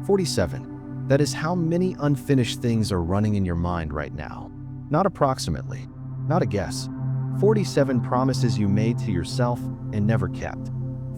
47. That is how many unfinished things are running in your mind right now. Not approximately, not a guess. 47 promises you made to yourself and never kept.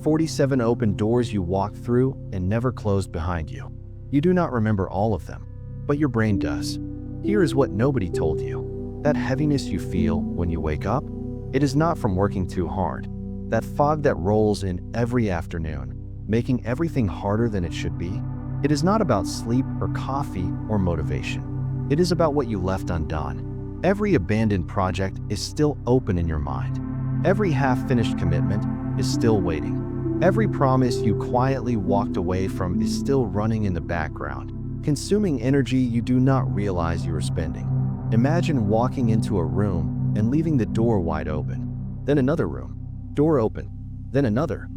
47 open doors you walked through and never closed behind you. You do not remember all of them, but your brain does. Here is what nobody told you. That heaviness you feel when you wake up, it is not from working too hard. That fog that rolls in every afternoon, making everything harder than it should be, it is not about sleep or coffee or motivation. It is about what you left undone. Every abandoned project is still open in your mind. Every half-finished commitment is still waiting. Every promise you quietly walked away from is still running in the background, consuming energy you do not realize you are spending. Imagine walking into a room and leaving the door wide open. Then another room, door open, then another.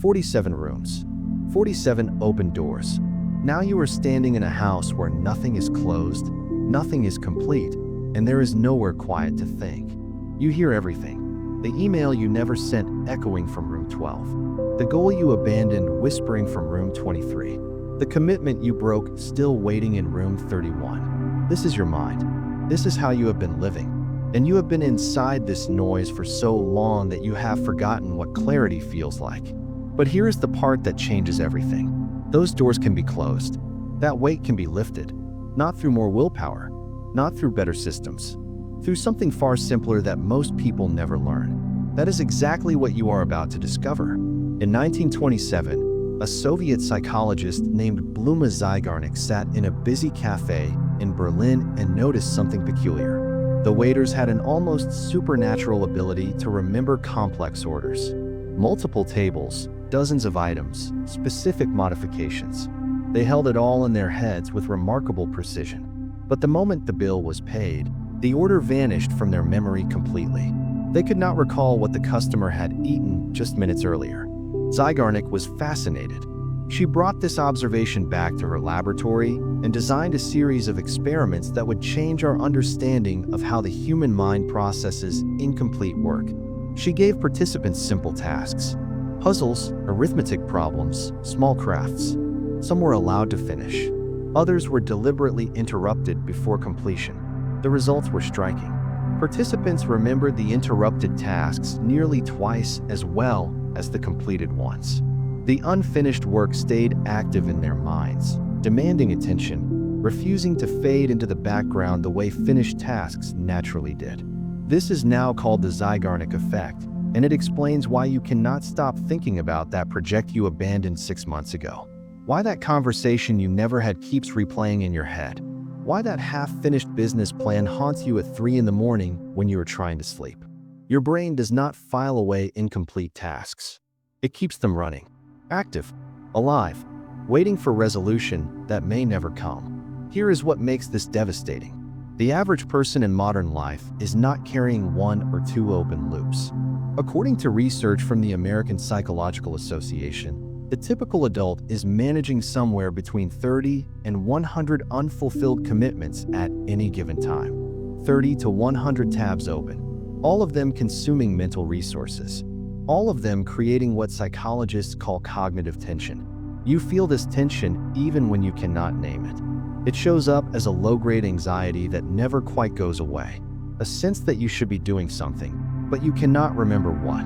47 rooms, 47 open doors. Now you are standing in a house where nothing is closed, nothing is complete, and there is nowhere quiet to think. You hear everything. The email you never sent echoing from room 12. The goal you abandoned whispering from room 23. The commitment you broke still waiting in room 31. This is your mind. This is how you have been living. And you have been inside this noise for so long that you have forgotten what clarity feels like. But here is the part that changes everything. Those doors can be closed. That weight can be lifted. Not through more willpower, not through better systems, through something far simpler that most people never learn. That is exactly what you are about to discover. In 1927, a Soviet psychologist named Bluma Zeigarnik sat in a busy cafe in Berlin and noticed something peculiar. The waiters had an almost supernatural ability to remember complex orders. Multiple tables, dozens of items, specific modifications. They held it all in their heads with remarkable precision. But the moment the bill was paid, the order vanished from their memory completely. They could not recall what the customer had eaten just minutes earlier. Zeigarnik was fascinated. She brought this observation back to her laboratory and designed a series of experiments that would change our understanding of how the human mind processes incomplete work. She gave participants simple tasks, puzzles, arithmetic problems, small crafts. Some were allowed to finish. Others were deliberately interrupted before completion. The results were striking. Participants remembered the interrupted tasks nearly twice as well as the completed ones. The unfinished work stayed active in their minds, demanding attention, refusing to fade into the background the way finished tasks naturally did. This is now called the Zeigarnik Effect, and it explains why you cannot stop thinking about that project you abandoned 6 months ago. Why that conversation you never had keeps replaying in your head. Why that half-finished business plan haunts you at 3 in the morning when you are trying to sleep. Your brain does not file away incomplete tasks. It keeps them running, active, alive, waiting for resolution that may never come. Here is what makes this devastating. The average person in modern life is not carrying 1 or 2 open loops. According to research from the American Psychological Association, the typical adult is managing somewhere between 30 and 100 unfulfilled commitments at any given time. 30 to 100 tabs open, all of them consuming mental resources, all of them creating what psychologists call cognitive tension. You feel this tension even when you cannot name it. It shows up as a low-grade anxiety that never quite goes away, a sense that you should be doing something, but you cannot remember what,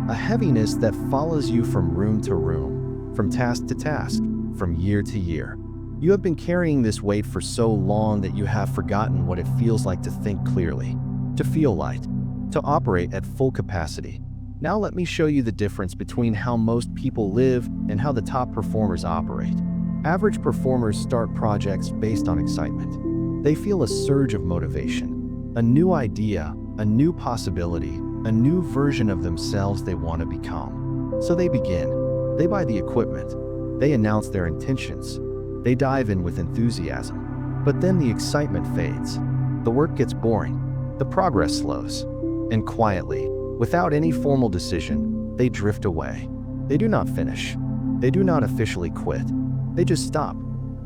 a heaviness that follows you from room to room, from task to task, from year to year. You have been carrying this weight for so long that you have forgotten what it feels like to think clearly, to feel light, to operate at full capacity. Now let me show you the difference between how most people live and how the top performers operate. Average performers start projects based on excitement. They feel a surge of motivation, a new idea, a new possibility, a new version of themselves they want to become. So they begin. They buy the equipment. They announce their intentions. They dive in with enthusiasm. But then the excitement fades. The work gets boring. The progress slows. And quietly, without any formal decision, they drift away. They do not finish. They do not officially quit. They just stop.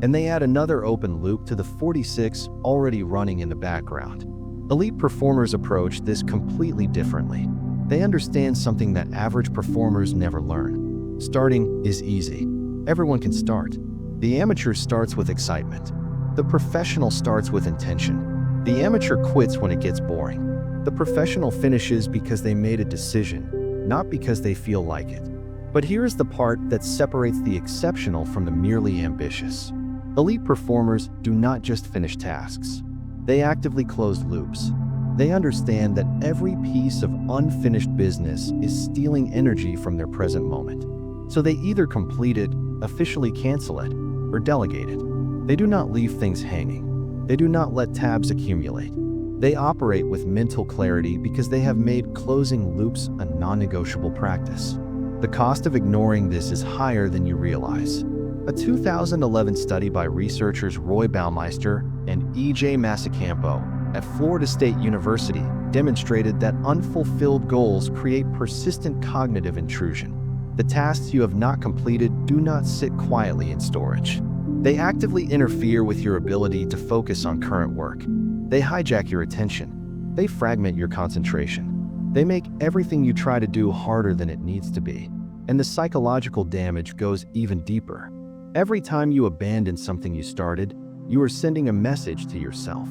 And they add another open loop to the 46 already running in the background. Elite performers approach this completely differently. They understand something that average performers never learn. Starting is easy. Everyone can start. The amateur starts with excitement. The professional starts with intention. The amateur quits when it gets boring. The professional finishes because they made a decision, not because they feel like it. But here is the part that separates the exceptional from the merely ambitious. Elite performers do not just finish tasks. They actively close loops. They understand that every piece of unfinished business is stealing energy from their present moment. So they either complete it, officially cancel it, or delegate it. They do not leave things hanging. They do not let tabs accumulate. They operate with mental clarity because they have made closing loops a non-negotiable practice. The cost of ignoring this is higher than you realize. A 2011 study by researchers Roy Baumeister and E.J. Masacampo at Florida State University demonstrated that unfulfilled goals create persistent cognitive intrusion. The tasks you have not completed do not sit quietly in storage. They actively interfere with your ability to focus on current work. They hijack your attention. They fragment your concentration. They make everything you try to do harder than it needs to be. And the psychological damage goes even deeper. Every time you abandon something you started, you are sending a message to yourself.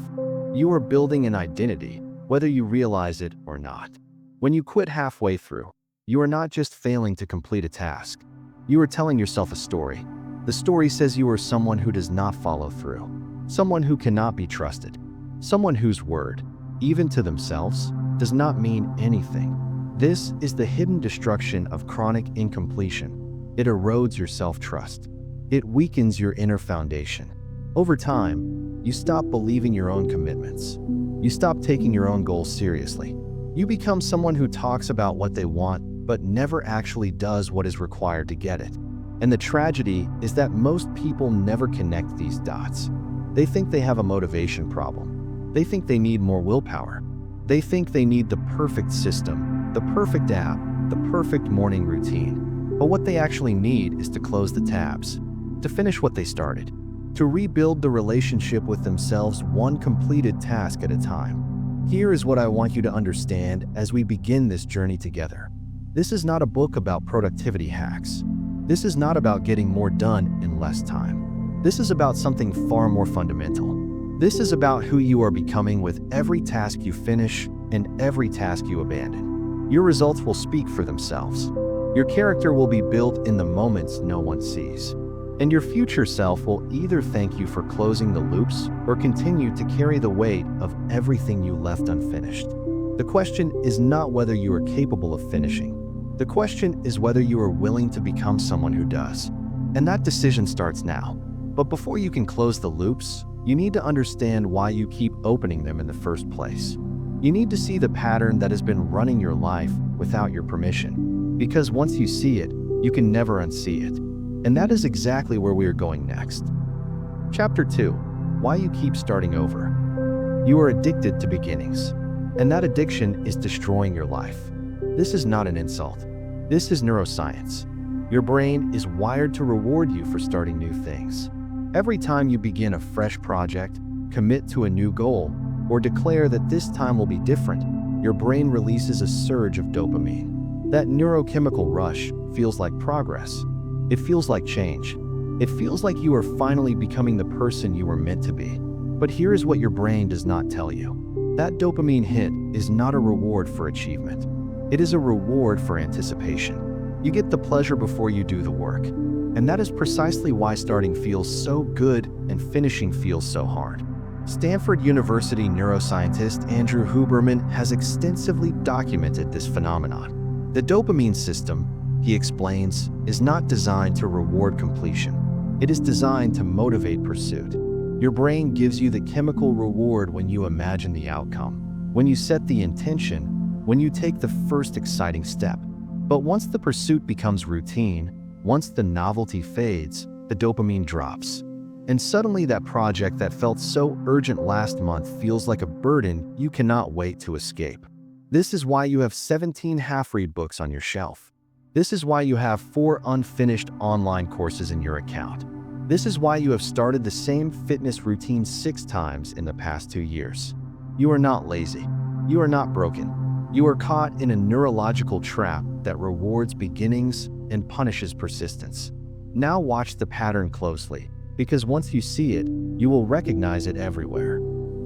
You are building an identity, whether you realize it or not. When you quit halfway through, you are not just failing to complete a task. You are telling yourself a story. The story says you are someone who does not follow through, someone who cannot be trusted, someone whose word, even to themselves, does not mean anything. This is the hidden destruction of chronic incompletion. It erodes your self-trust. It weakens your inner foundation. Over time, you stop believing your own commitments. You stop taking your own goals seriously. You become someone who talks about what they want, but never actually does what is required to get it. And the tragedy is that most people never connect these dots. They think they have a motivation problem. They think they need more willpower. They think they need the perfect system, the perfect app, the perfect morning routine. But what they actually need is to close the tabs, to finish what they started, to rebuild the relationship with themselves one completed task at a time. Here is what I want you to understand as we begin this journey together. This is not a book about productivity hacks. This is not about getting more done in less time. This is about something far more fundamental. This is about who you are becoming with every task you finish and every task you abandon. Your results will speak for themselves. Your character will be built in the moments no one sees. And your future self will either thank you for closing the loops or continue to carry the weight of everything you left unfinished. The question is not whether you are capable of finishing. The question is whether you are willing to become someone who does. And that decision starts now. But before you can close the loops, you need to understand why you keep opening them in the first place. You need to see the pattern that has been running your life without your permission. Because once you see it, you can never unsee it. And that is exactly where we are going next. Chapter 2. Why you keep starting over. You are addicted to beginnings. And that addiction is destroying your life. This is not an insult. This is neuroscience. Your brain is wired to reward you for starting new things. Every time you begin a fresh project, commit to a new goal, or declare that this time will be different, your brain releases a surge of dopamine. That neurochemical rush feels like progress. It feels like change. It feels like you are finally becoming the person you were meant to be. But here is what your brain does not tell you. That dopamine hit is not a reward for achievement. It is a reward for anticipation. You get the pleasure before you do the work. And that is precisely why starting feels so good and finishing feels so hard. Stanford University neuroscientist Andrew Huberman has extensively documented this phenomenon. The dopamine system, he explains, is not designed to reward completion. It is designed to motivate pursuit. Your brain gives you the chemical reward when you imagine the outcome, when you set the intention, when you take the first exciting step. But once the pursuit becomes routine, once the novelty fades, the dopamine drops. And suddenly that project that felt so urgent last month feels like a burden you cannot wait to escape. This is why you have 17 half-read books on your shelf. This is why you have 4 unfinished online courses in your account. This is why you have started the same fitness routine 6 times in the past 2 years. You are not lazy. You are not broken. You are caught in a neurological trap that rewards beginnings and punishes persistence. Now watch the pattern closely. Because once you see it, you will recognize it everywhere.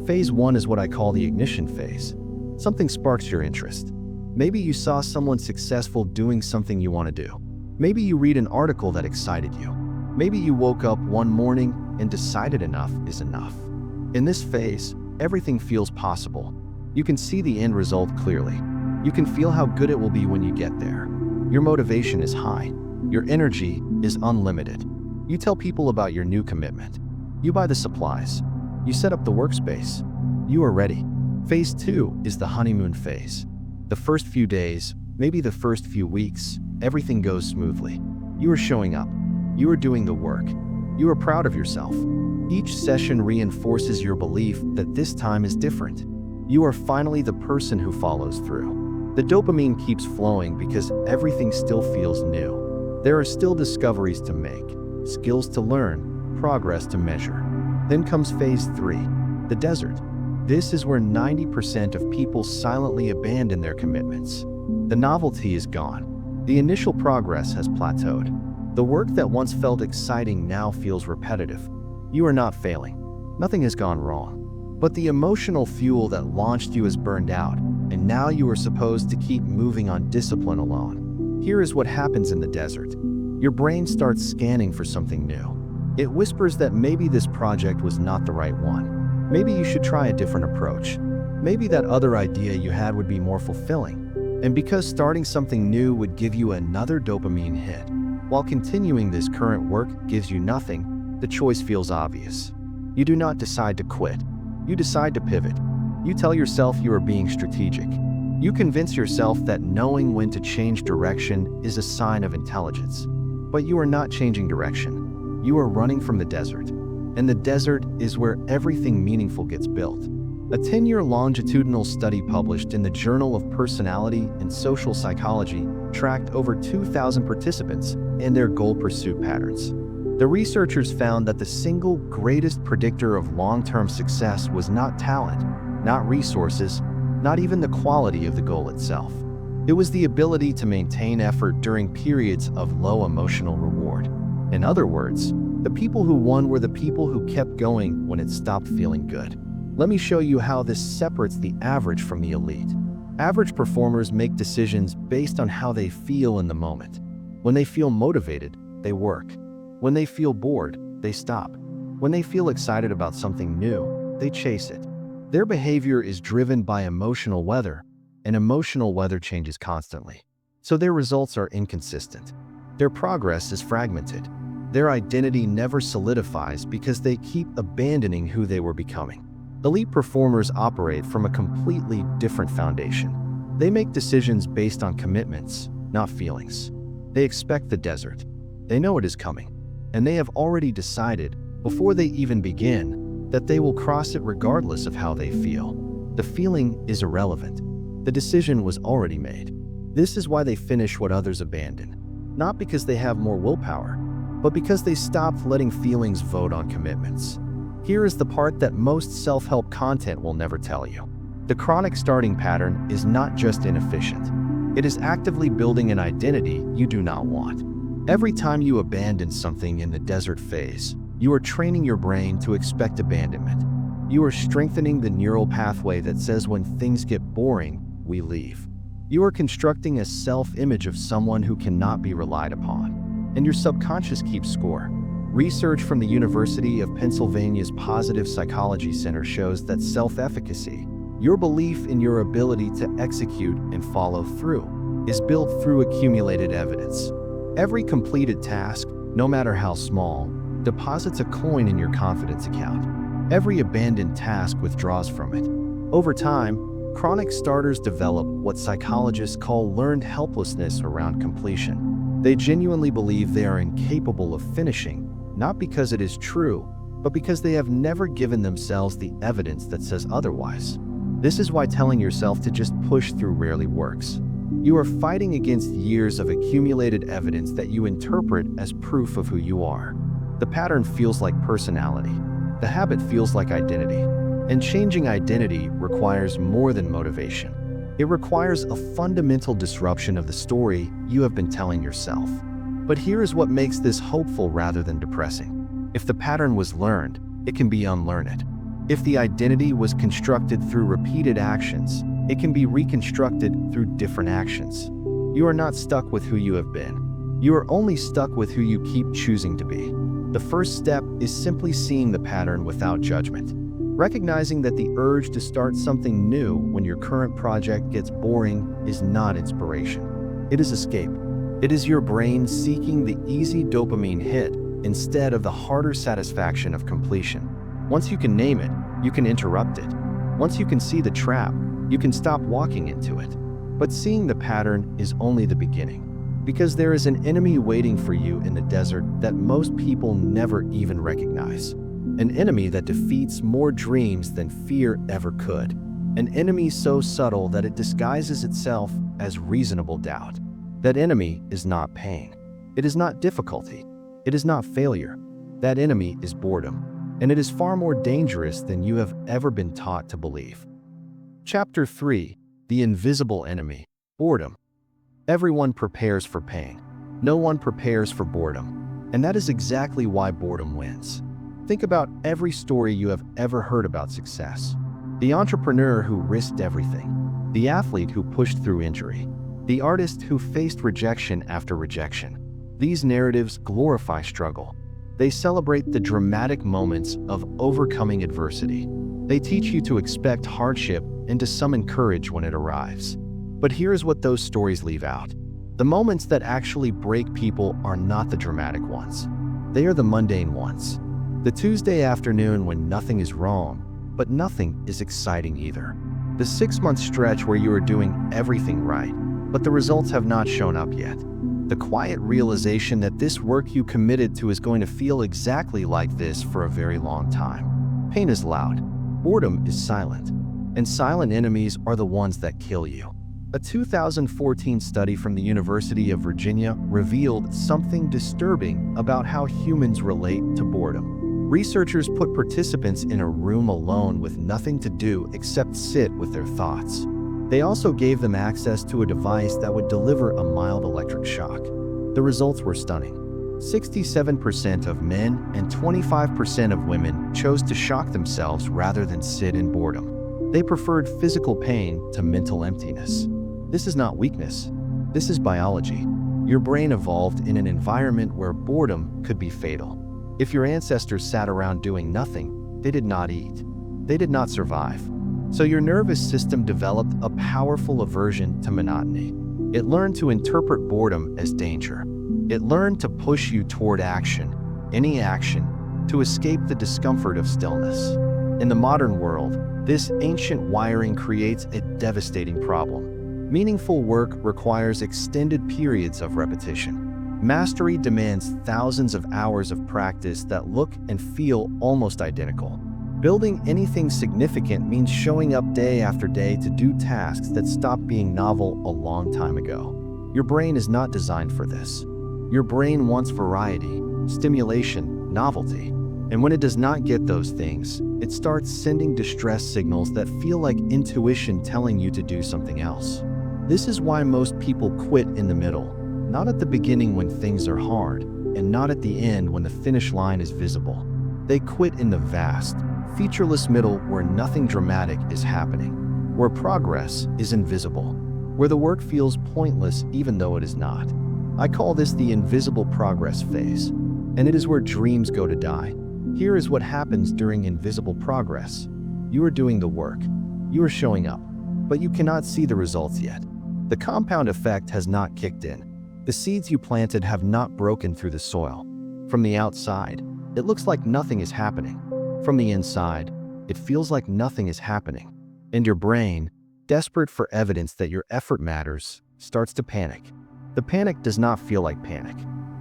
Phase 1 is what I call the ignition phase. Something sparks your interest. Maybe you saw someone successful doing something you want to do. Maybe you read an article that excited you. Maybe you woke up one morning and decided enough is enough. In this phase, everything feels possible. You can see the end result clearly. You can feel how good it will be when you get there. Your motivation is high. Your energy is unlimited. You tell people about your new commitment. You buy the supplies. You set up the workspace. You are ready. Phase 2 is the honeymoon phase. The first few days, maybe the first few weeks, everything goes smoothly. You are showing up. You are doing the work. You are proud of yourself. Each session reinforces your belief that this time is different. You are finally the person who follows through. The dopamine keeps flowing because everything still feels new. There are still discoveries to make, skills to learn, progress to measure. Then comes phase 3, the desert. This is where 90% of people silently abandon their commitments. The novelty is gone. The initial progress has plateaued. The work that once felt exciting now feels repetitive. You are not failing. Nothing has gone wrong. But the emotional fuel that launched you is burned out, and now you are supposed to keep moving on discipline alone. Here is what happens in the desert. Your brain starts scanning for something new. It whispers that maybe this project was not the right one. Maybe you should try a different approach. Maybe that other idea you had would be more fulfilling. And because starting something new would give you another dopamine hit, while continuing this current work gives you nothing, the choice feels obvious. You do not decide to quit. You decide to pivot. You tell yourself you are being strategic. You convince yourself that knowing when to change direction is a sign of intelligence. But you are not changing direction. You are running from the desert. And the desert is where everything meaningful gets built. A 10-year longitudinal study published in the Journal of Personality and Social Psychology tracked over 2,000 participants and their goal pursuit patterns. The researchers found that the single greatest predictor of long-term success was not talent, not resources, not even the quality of the goal itself. It was the ability to maintain effort during periods of low emotional reward. In other words, the people who won were the people who kept going when it stopped feeling good. Let me show you how this separates the average from the elite. Average performers make decisions based on how they feel in the moment. When they feel motivated, they work. When they feel bored, they stop. When they feel excited about something new, they chase it. Their behavior is driven by emotional weather, and emotional weather changes constantly. So their results are inconsistent. Their progress is fragmented. Their identity never solidifies because they keep abandoning who they were becoming. Elite performers operate from a completely different foundation. They make decisions based on commitments, not feelings. They expect the desert. They know it is coming. And they have already decided, before they even begin, that they will cross it regardless of how they feel. The feeling is irrelevant. The decision was already made. This is why they finish what others abandon. Not because they have more willpower, but because they stopped letting feelings vote on commitments. Here is the part that most self-help content will never tell you. The chronic starting pattern is not just inefficient. It is actively building an identity you do not want. Every time you abandon something in the desert phase, you are training your brain to expect abandonment. You are strengthening the neural pathway that says when things get boring, we leave. You are constructing a self-image of someone who cannot be relied upon. And your subconscious keeps score. Research from the University of Pennsylvania's Positive Psychology Center shows that self-efficacy, your belief in your ability to execute and follow through, is built through accumulated evidence. Every completed task, no matter how small, deposits a coin in your confidence account. Every abandoned task withdraws from it. Over time, chronic starters develop what psychologists call learned helplessness around completion. They genuinely believe they are incapable of finishing, not because it is true, but because they have never given themselves the evidence that says otherwise. This is why telling yourself to just push through rarely works. You are fighting against years of accumulated evidence that you interpret as proof of who you are. The pattern feels like personality. The habit feels like identity. And changing identity requires more than motivation. It requires a fundamental disruption of the story you have been telling yourself. But here is what makes this hopeful rather than depressing. If the pattern was learned, it can be unlearned. If the identity was constructed through repeated actions, it can be reconstructed through different actions. You are not stuck with who you have been. You are only stuck with who you keep choosing to be. The first step is simply seeing the pattern without judgment. Recognizing that the urge to start something new when your current project gets boring is not inspiration. It is escape. It is your brain seeking the easy dopamine hit instead of the harder satisfaction of completion. Once you can name it, you can interrupt it. Once you can see the trap, you can stop walking into it. But seeing the pattern is only the beginning. Because there is an enemy waiting for you in the desert that most people never even recognize. An enemy that defeats more dreams than fear ever could. An enemy so subtle that it disguises itself as reasonable doubt. That enemy is not pain. It is not difficulty. It is not failure. That enemy is boredom. And it is far more dangerous than you have ever been taught to believe. Chapter 3: The Invisible Enemy, Boredom. Everyone prepares for pain. No one prepares for boredom. And that is exactly why boredom wins. Think about every story you have ever heard about success. The entrepreneur who risked everything. The athlete who pushed through injury. The artist who faced rejection after rejection. These narratives glorify struggle. They celebrate the dramatic moments of overcoming adversity. They teach you to expect hardship and to summon courage when it arrives. But here's what those stories leave out. The moments that actually break people are not the dramatic ones. They are the mundane ones. The Tuesday afternoon when nothing is wrong, but nothing is exciting either. The 6-month stretch where you are doing everything right, but the results have not shown up yet. The quiet realization that this work you committed to is going to feel exactly like this for a very long time. Pain is loud. Boredom is silent. And silent enemies are the ones that kill you. A 2014 study from the University of Virginia revealed something disturbing about how humans relate to boredom. Researchers put participants in a room alone with nothing to do except sit with their thoughts. They also gave them access to a device that would deliver a mild electric shock. The results were stunning. 67% of men and 25% of women chose to shock themselves rather than sit in boredom. They preferred physical pain to mental emptiness. This is not weakness. This is biology. Your brain evolved in an environment where boredom could be fatal. If your ancestors sat around doing nothing, they did not eat. They did not survive. So your nervous system developed a powerful aversion to monotony. It learned to interpret boredom as danger. It learned to push you toward action, any action, to escape the discomfort of stillness. In the modern world, this ancient wiring creates a devastating problem. Meaningful work requires extended periods of repetition. Mastery demands thousands of hours of practice that look and feel almost identical. Building anything significant means showing up day after day to do tasks that stopped being novel a long time ago. Your brain is not designed for this. Your brain wants variety, stimulation, novelty. And when it does not get those things, it starts sending distress signals that feel like intuition telling you to do something else. This is why most people quit in the middle, not at the beginning when things are hard, and not at the end when the finish line is visible. They quit in the vast, featureless middle where nothing dramatic is happening, where progress is invisible, where the work feels pointless even though it is not. I call this the invisible progress phase, and it is where dreams go to die. Here is what happens during invisible progress. You are doing the work. You are showing up, but you cannot see the results yet. The compound effect has not kicked in. The seeds you planted have not broken through the soil. From the outside, it looks like nothing is happening. From the inside, it feels like nothing is happening. And your brain, desperate for evidence that your effort matters, starts to panic. The panic does not feel like panic.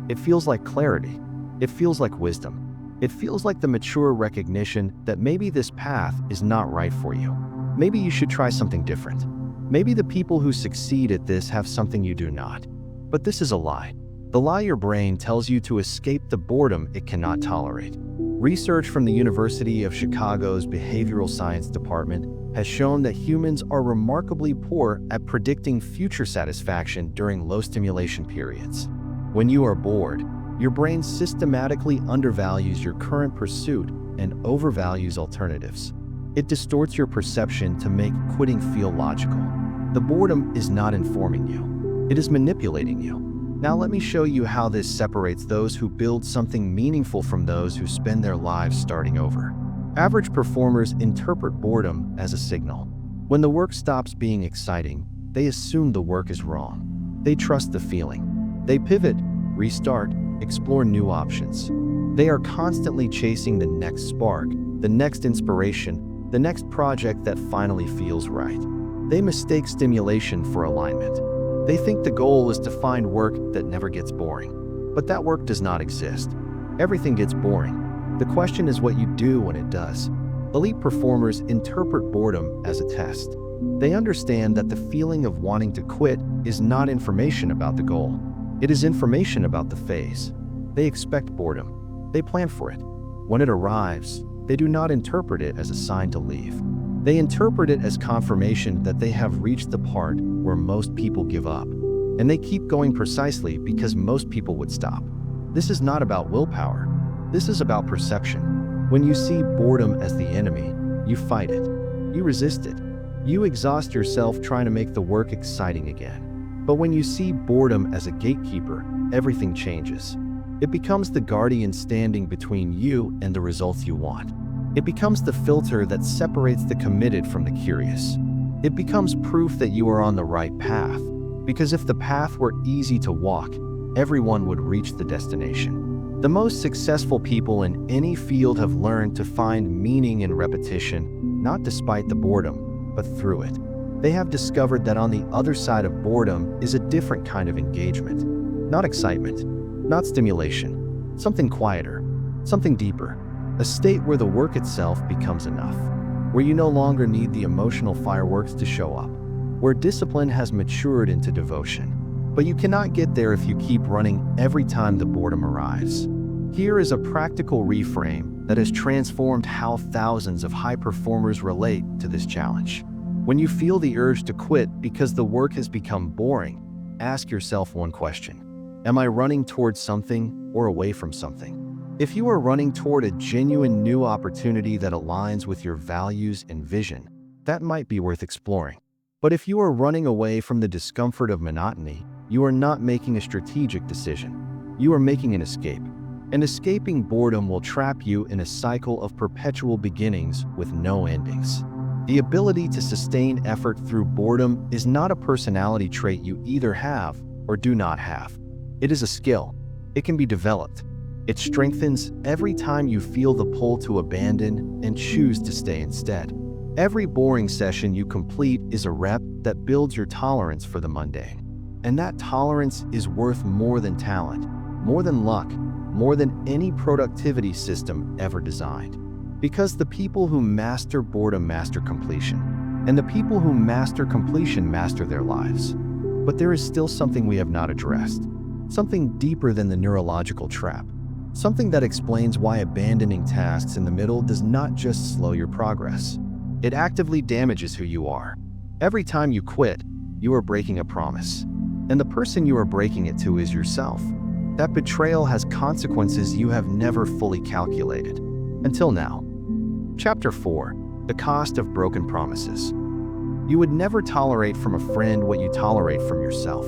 It feels like clarity. It feels like wisdom. It feels like the mature recognition that maybe this path is not right for you. Maybe you should try something different. Maybe the people who succeed at this have something you do not. But this is a lie. The lie your brain tells you to escape the boredom it cannot tolerate. Research from the University of Chicago's Behavioral Science Department has shown that humans are remarkably poor at predicting future satisfaction during low stimulation periods. When you are bored, Your brain systematically undervalues your current pursuit and overvalues alternatives. It distorts your perception to make quitting feel logical. The boredom is not informing you. It is manipulating you. Now let me show you how this separates those who build something meaningful from those who spend their lives starting over. Average performers interpret boredom as a signal. When the work stops being exciting, they assume the work is wrong. They trust the feeling. They pivot, restart, explore new options. They are constantly chasing the next spark, the next inspiration, the next project that finally feels right. They mistake stimulation for alignment. They think the goal is to find work that never gets boring. But that work does not exist. Everything gets boring. The question is what you do when it does. Elite performers interpret boredom as a test. They understand that the feeling of wanting to quit is not information about the goal. It is information about the phase. They expect boredom. They plan for it. When it arrives, they do not interpret it as a sign to leave. They interpret it as confirmation that they have reached the part where most people give up. And they keep going precisely because most people would stop. This is not about willpower. This is about perception. When you see boredom as the enemy, you fight it. You resist it. You exhaust yourself trying to make the work exciting again. But when you see boredom as a gatekeeper, everything changes. It becomes the guardian standing between you and the results you want. It becomes the filter that separates the committed from the curious. It becomes proof that you are on the right path, because if the path were easy to walk, everyone would reach the destination. The most successful people in any field have learned to find meaning in repetition, not despite the boredom, but through it. They have discovered that on the other side of boredom is a different kind of engagement. Not excitement, not stimulation, something quieter, something deeper. A state where the work itself becomes enough, where you no longer need the emotional fireworks to show up, where discipline has matured into devotion. But you cannot get there if you keep running every time the boredom arrives. Here is a practical reframe that has transformed how thousands of high performers relate to this challenge. When you feel the urge to quit because the work has become boring, ask yourself one question. Am I running towards something or away from something? If you are running toward a genuine new opportunity that aligns with your values and vision, that might be worth exploring. But if you are running away from the discomfort of monotony, you are not making a strategic decision. You are making an escape. And escaping boredom will trap you in a cycle of perpetual beginnings with no endings. The ability to sustain effort through boredom is not a personality trait you either have or do not have. It is a skill. It can be developed. It strengthens every time you feel the pull to abandon and choose to stay instead. Every boring session you complete is a rep that builds your tolerance for the mundane. And that tolerance is worth more than talent, more than luck, more than any productivity system ever designed. Because the people who master boredom master completion, and the people who master completion master their lives. But there is still something we have not addressed, something deeper than the neurological trap. Something that explains why abandoning tasks in the middle does not just slow your progress. It actively damages who you are. Every time you quit, you are breaking a promise. And the person you are breaking it to is yourself. That betrayal has consequences you have never fully calculated. Until now. Chapter 4. The Cost of Broken Promises. You would never tolerate from a friend what you tolerate from yourself.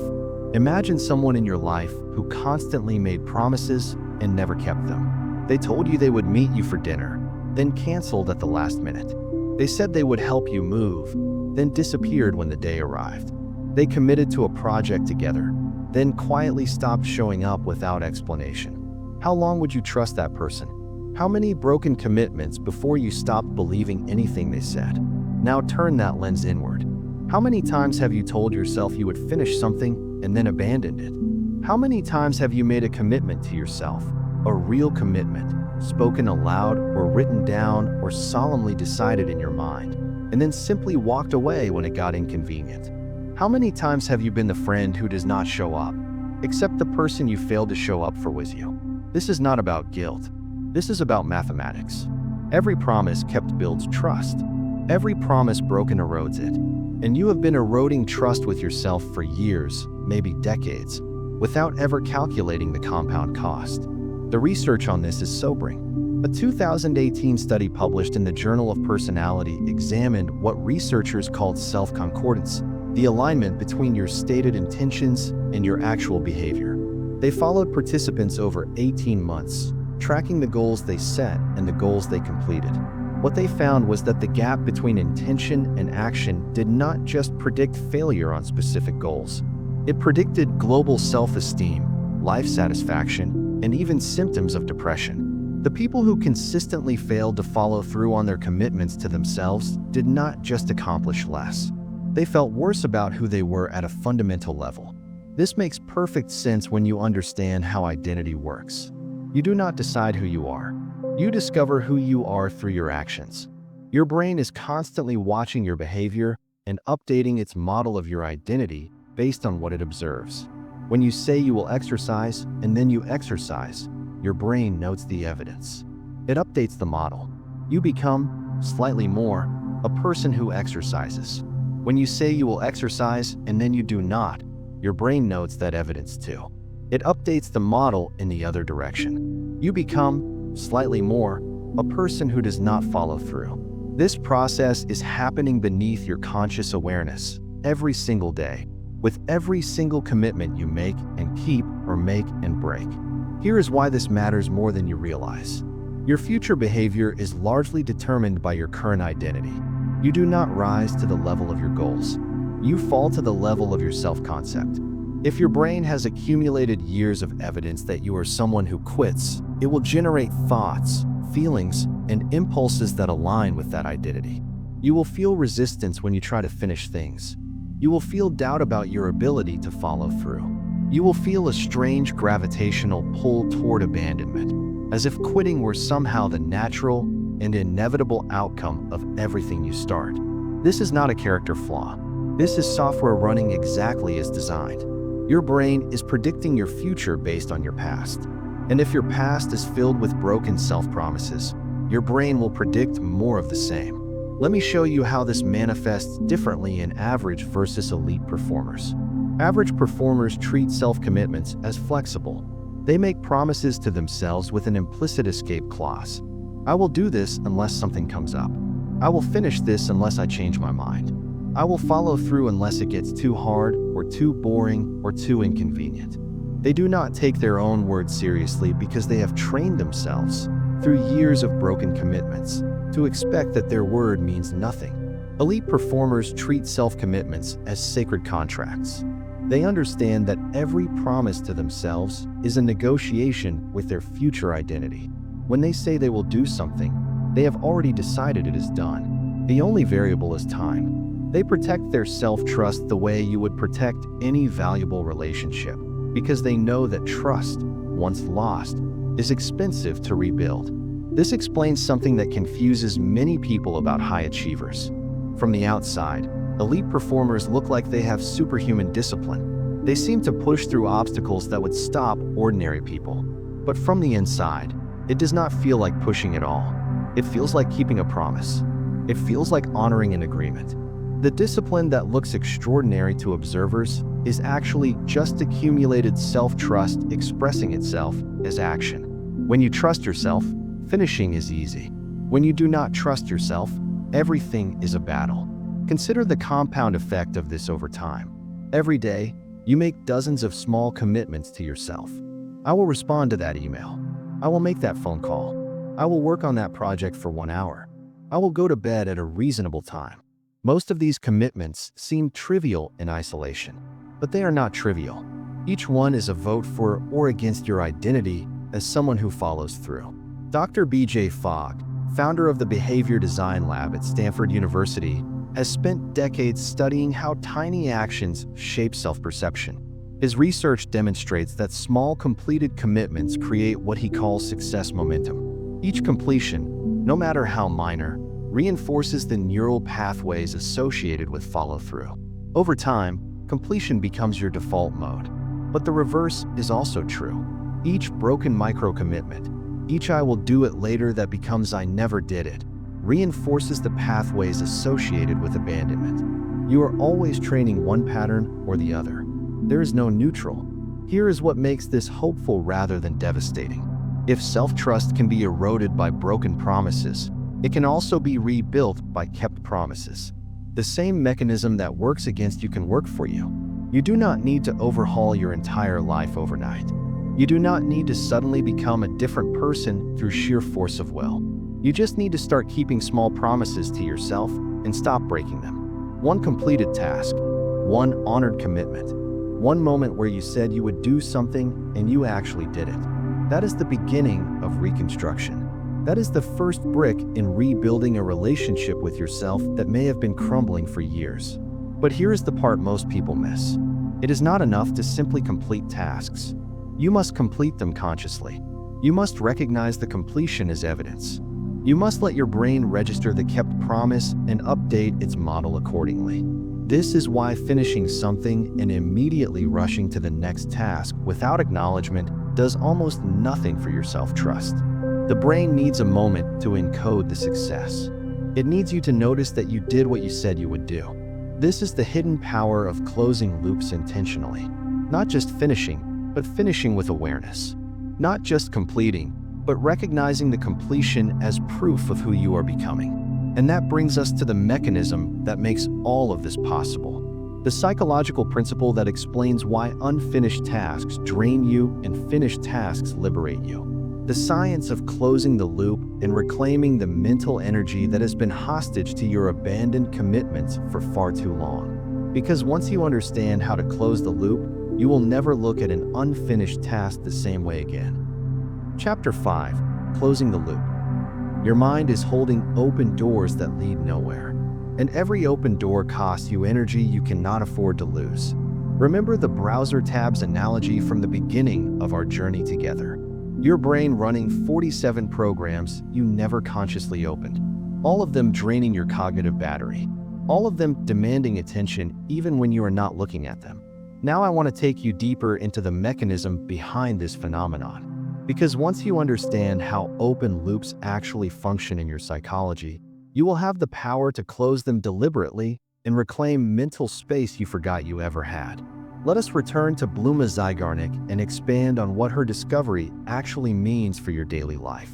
Imagine someone in your life who constantly made promises and never kept them. They told you they would meet you for dinner, then canceled at the last minute. They said they would help you move, then disappeared when the day arrived. They committed to a project together, then quietly stopped showing up without explanation. How long would you trust that person? How many broken commitments before you stopped believing anything they said? Now turn that lens inward. How many times have you told yourself you would finish something and then abandoned it? How many times have you made a commitment to yourself, a real commitment, spoken aloud or written down or solemnly decided in your mind, and then simply walked away when it got inconvenient? How many times have you been the friend who does not show up, except the person you failed to show up for was you? This is not about guilt. This is about mathematics. Every promise kept builds trust. Every promise broken erodes it. And you have been eroding trust with yourself for years, maybe decades, without ever calculating the compound cost. The research on this is sobering. A 2018 study published in the Journal of Personality examined what researchers called self-concordance, the alignment between your stated intentions and your actual behavior. They followed participants over 18 months, tracking the goals they set and the goals they completed. What they found was that the gap between intention and action did not just predict failure on specific goals. It predicted global self-esteem, life satisfaction, and even symptoms of depression. The people who consistently failed to follow through on their commitments to themselves did not just accomplish less. They felt worse about who they were at a fundamental level. This makes perfect sense when you understand how identity works. You do not decide who you are. You discover who you are through your actions. Your brain is constantly watching your behavior and updating its model of your identity based on what it observes. When you say you will exercise and then you exercise, your brain notes the evidence. It updates the model. You become, slightly more, a person who exercises. When you say you will exercise and then you do not, your brain notes that evidence too. It updates the model in the other direction. You become, slightly more, a person who does not follow through. This process is happening beneath your conscious awareness every single day, with every single commitment you make and keep or make and break. Here is why this matters more than you realize. Your future behavior is largely determined by your current identity. You do not rise to the level of your goals. You fall to the level of your self-concept. If your brain has accumulated years of evidence that you are someone who quits, it will generate thoughts, feelings, and impulses that align with that identity. You will feel resistance when you try to finish things. You will feel doubt about your ability to follow through. You will feel a strange gravitational pull toward abandonment, as if quitting were somehow the natural and inevitable outcome of everything you start. This is not a character flaw. This is software running exactly as designed. Your brain is predicting your future based on your past. And if your past is filled with broken self-promises, your brain will predict more of the same. Let me show you how this manifests differently in average versus elite performers. Average performers treat self-commitments as flexible. They make promises to themselves with an implicit escape clause. I will do this unless something comes up. I will finish this unless I change my mind. I will follow through unless it gets too hard or too boring or too inconvenient. They do not take their own words seriously because they have trained themselves, through years of broken commitments, to expect that their word means nothing. Elite performers treat self-commitments as sacred contracts. They understand that every promise to themselves is a negotiation with their future identity. When they say they will do something, they have already decided it is done. The only variable is time. They protect their self-trust the way you would protect any valuable relationship, because they know that trust, once lost, is expensive to rebuild. This explains something that confuses many people about high achievers. From the outside, elite performers look like they have superhuman discipline. They seem to push through obstacles that would stop ordinary people. But from the inside, it does not feel like pushing at all. It feels like keeping a promise. It feels like honoring an agreement. The discipline that looks extraordinary to observers is actually just accumulated self-trust expressing itself as action. When you trust yourself, finishing is easy. When you do not trust yourself, everything is a battle. Consider the compound effect of this over time. Every day, you make dozens of small commitments to yourself. I will respond to that email. I will make that phone call. I will work on that project for 1 hour. I will go to bed at a reasonable time. Most of these commitments seem trivial in isolation, but they are not trivial. Each one is a vote for or against your identity as someone who follows through. Dr. B.J. Fogg, founder of the Behavior Design Lab at Stanford University, has spent decades studying how tiny actions shape self-perception. His research demonstrates that small completed commitments create what he calls success momentum. Each completion, no matter how minor, reinforces the neural pathways associated with follow-through. Over time, completion becomes your default mode. But the reverse is also true. Each broken micro-commitment, each "I will do it later" that becomes "I never did it," reinforces the pathways associated with abandonment. You are always training one pattern or the other. There is no neutral. Here is what makes this hopeful rather than devastating. If self-trust can be eroded by broken promises, it can also be rebuilt by kept promises. The same mechanism that works against you can work for you. You do not need to overhaul your entire life overnight. You do not need to suddenly become a different person through sheer force of will. You just need to start keeping small promises to yourself and stop breaking them. One completed task, one honored commitment, one moment where you said you would do something and you actually did it. That is the beginning of reconstruction. That is the first brick in rebuilding a relationship with yourself that may have been crumbling for years. But here is the part most people miss. It is not enough to simply complete tasks. You must complete them consciously. You must recognize the completion as evidence. You must let your brain register the kept promise and update its model accordingly. This is why finishing something and immediately rushing to the next task without acknowledgement does almost nothing for your self-trust. The brain needs a moment to encode the success. It needs you to notice that you did what you said you would do. This is the hidden power of closing loops intentionally. Not just finishing, but finishing with awareness. Not just completing, but recognizing the completion as proof of who you are becoming. And that brings us to the mechanism that makes all of this possible. The psychological principle that explains why unfinished tasks drain you and finished tasks liberate you. The science of closing the loop and reclaiming the mental energy that has been hostage to your abandoned commitments for far too long. Because once you understand how to close the loop, you will never look at an unfinished task the same way again. Chapter 5. Closing the loop. Your mind is holding open doors that lead nowhere. And every open door costs you energy you cannot afford to lose. Remember the browser tabs analogy from the beginning of our journey together. Your brain running 47 programs you never consciously opened. All of them draining your cognitive battery. All of them demanding attention even when you are not looking at them. Now I want to take you deeper into the mechanism behind this phenomenon. Because once you understand how open loops actually function in your psychology, you will have the power to close them deliberately and reclaim mental space you forgot you ever had. Let us return to Bluma Zeigarnik and expand on what her discovery actually means for your daily life.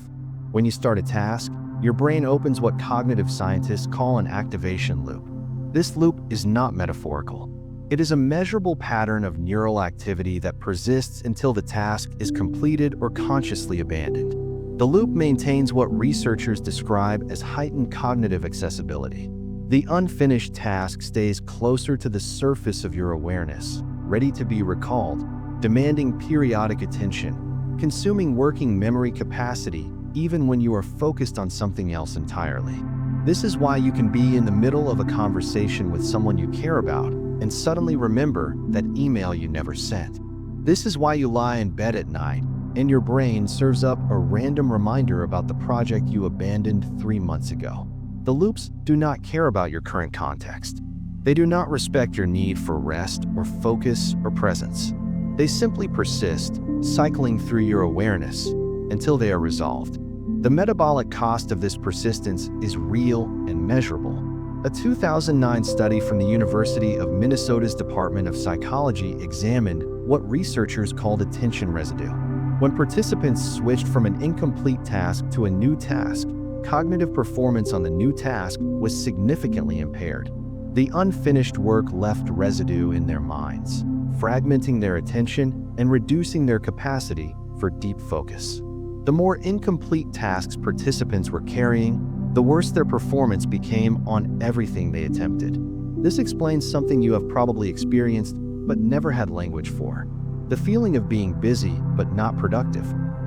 When you start a task, your brain opens what cognitive scientists call an activation loop. This loop is not metaphorical. It is a measurable pattern of neural activity that persists until the task is completed or consciously abandoned. The loop maintains what researchers describe as heightened cognitive accessibility. The unfinished task stays closer to the surface of your awareness, ready to be recalled, demanding periodic attention, consuming working memory capacity even when you are focused on something else entirely. This is why you can be in the middle of a conversation with someone you care about and suddenly remember that email you never sent. This is why you lie in bed at night and your brain serves up a random reminder about the project you abandoned 3 months ago. The loops do not care about your current context. They do not respect your need for rest or focus or presence. They simply persist, cycling through your awareness until they are resolved. The metabolic cost of this persistence is real and measurable. A 2009 study from the University of Minnesota's Department of Psychology examined what researchers called attention residue. When participants switched from an incomplete task to a new task, cognitive performance on the new task was significantly impaired. The unfinished work left residue in their minds, fragmenting their attention and reducing their capacity for deep focus. The more incomplete tasks participants were carrying, the worse their performance became on everything they attempted. This explains something you have probably experienced but never had language for. The feeling of being busy but not productive.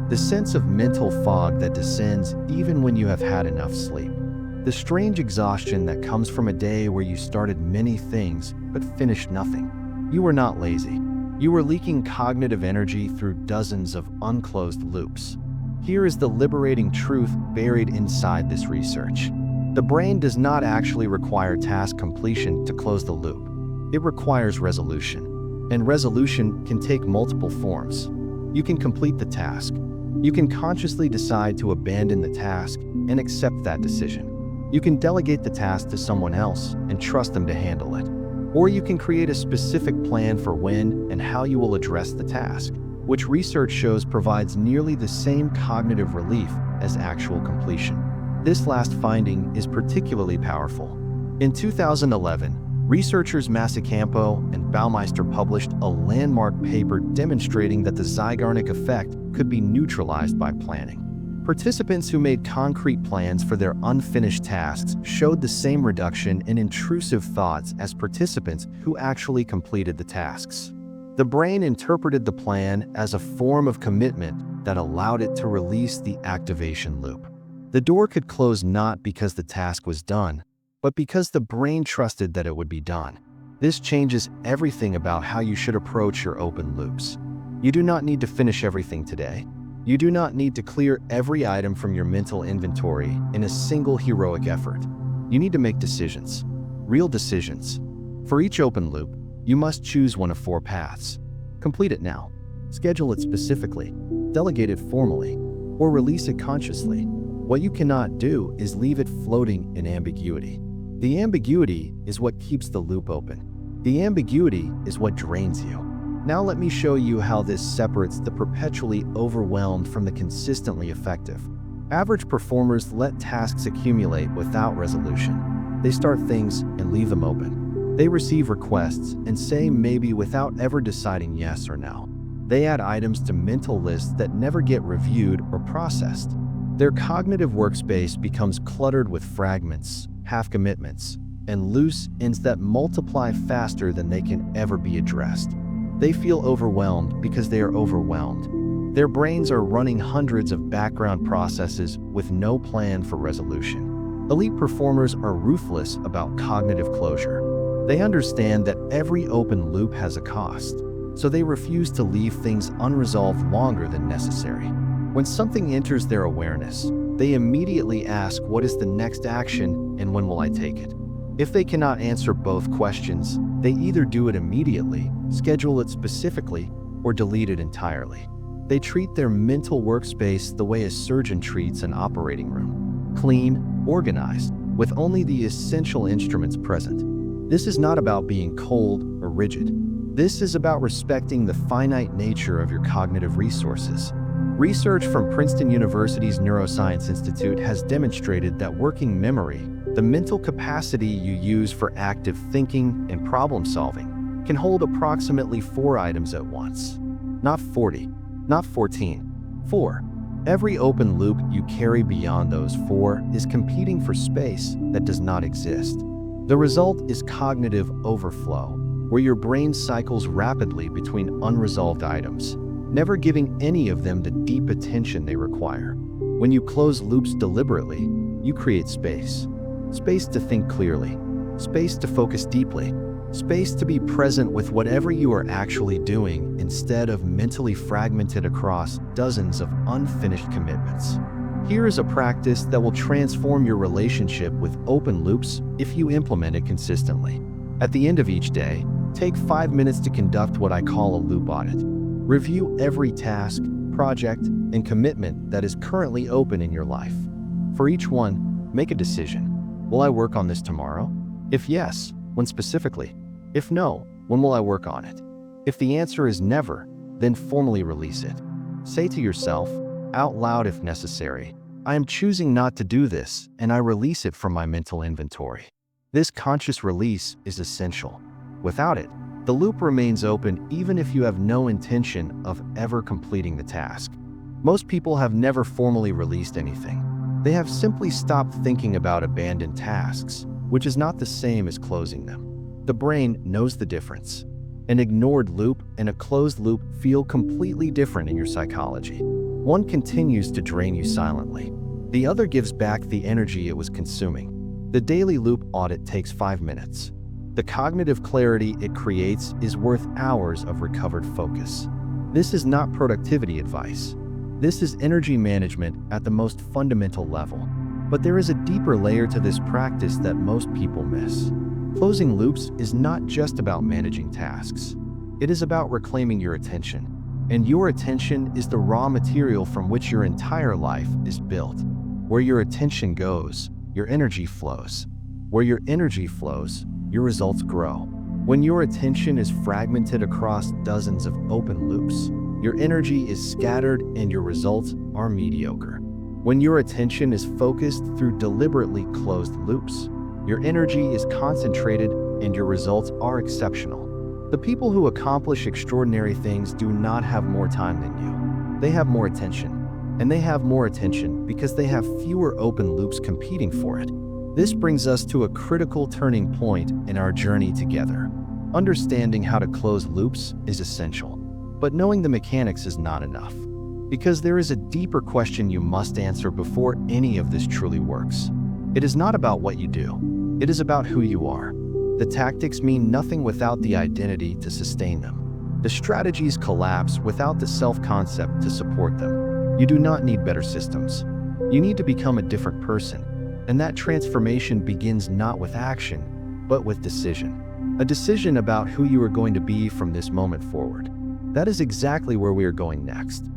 The sense of mental fog that descends even when you have had enough sleep. The strange exhaustion that comes from a day where you started many things but finished nothing. You were not lazy. You were leaking cognitive energy through dozens of unclosed loops. Here is the liberating truth buried inside this research. The brain does not actually require task completion to close the loop. It requires resolution. And resolution can take multiple forms. You can complete the task. You can consciously decide to abandon the task and accept that decision. You can delegate the task to someone else and trust them to handle it. Or you can create a specific plan for when and how you will address the task, which research shows provides nearly the same cognitive relief as actual completion. This last finding is particularly powerful. In 2011, researchers Massacampo and Baumeister published a landmark paper demonstrating that the Zeigarnik Effect could be neutralized by planning. Participants who made concrete plans for their unfinished tasks showed the same reduction in intrusive thoughts as participants who actually completed the tasks. The brain interpreted the plan as a form of commitment that allowed it to release the activation loop. The door could close not because the task was done, but because the brain trusted that it would be done. This changes everything about how you should approach your open loops. You do not need to finish everything today. You do not need to clear every item from your mental inventory in a single heroic effort. You need to make decisions, real decisions. For each open loop, you must choose one of 4 paths. Complete it now, schedule it specifically, delegate it formally, or release it consciously. What you cannot do is leave it floating in ambiguity. The ambiguity is what keeps the loop open. The ambiguity is what drains you. Now let me show you how this separates the perpetually overwhelmed from the consistently effective. Average performers let tasks accumulate without resolution. They start things and leave them open. They receive requests and say maybe without ever deciding yes or no. They add items to mental lists that never get reviewed or processed. Their cognitive workspace becomes cluttered with fragments, half-commitments, and loose ends that multiply faster than they can ever be addressed. They feel overwhelmed because they are overwhelmed. Their brains are running hundreds of background processes with no plan for resolution. Elite performers are ruthless about cognitive closure. They understand that every open loop has a cost, so they refuse to leave things unresolved longer than necessary. When something enters their awareness, they immediately ask, what is the next action and when will I take it? If they cannot answer both questions, they either do it immediately, schedule it specifically, or delete it entirely. They treat their mental workspace the way a surgeon treats an operating room: clean, organized, with only the essential instruments present. This is not about being cold or rigid. This is about respecting the finite nature of your cognitive resources. Research from Princeton University's Neuroscience Institute has demonstrated that working memory, the mental capacity you use for active thinking and problem solving, can hold approximately 4 items at once. Not 40, not 14, 4. Every open loop you carry beyond those 4 is competing for space that does not exist. The result is cognitive overflow, where your brain cycles rapidly between unresolved items, never giving any of them the deep attention they require. When you close loops deliberately, you create space. Space to think clearly, space to focus deeply, space to be present with whatever you are actually doing instead of mentally fragmented across dozens of unfinished commitments. Here is a practice that will transform your relationship with open loops if you implement it consistently. At the end of each day, take 5 minutes to conduct what I call a loop audit. Review every task, project, and commitment that is currently open in your life. For each one, make a decision. Will I work on this tomorrow? If yes, when specifically? If no, when will I work on it? If the answer is never, then formally release it. Say to yourself, out loud if necessary, I am choosing not to do this, and I release it from my mental inventory. This conscious release is essential. Without it, the loop remains open even if you have no intention of ever completing the task. Most people have never formally released anything. They have simply stopped thinking about abandoned tasks, which is not the same as closing them. The brain knows the difference. An ignored loop and a closed loop feel completely different in your psychology. One continues to drain you silently. The other gives back the energy it was consuming. The daily loop audit takes 5 minutes. The cognitive clarity it creates is worth hours of recovered focus. This is not productivity advice. This is energy management at the most fundamental level. But there is a deeper layer to this practice that most people miss. Closing loops is not just about managing tasks. It is about reclaiming your attention. And your attention is the raw material from which your entire life is built. Where your attention goes, your energy flows. Where your energy flows, your results grow. When your attention is fragmented across dozens of open loops, your energy is scattered and your results are mediocre. When your attention is focused through deliberately closed loops, your energy is concentrated and your results are exceptional. The people who accomplish extraordinary things do not have more time than you. They have more attention. And they have more attention because they have fewer open loops competing for it. This brings us to a critical turning point in our journey together. Understanding how to close loops is essential, but knowing the mechanics is not enough. Because there is a deeper question you must answer before any of this truly works. It is not about what you do. It is about who you are. The tactics mean nothing without the identity to sustain them. The strategies collapse without the self-concept to support them. You do not need better systems. You need to become a different person. And that transformation begins not with action, but with decision. A decision about who you are going to be from this moment forward. That is exactly where we are going next.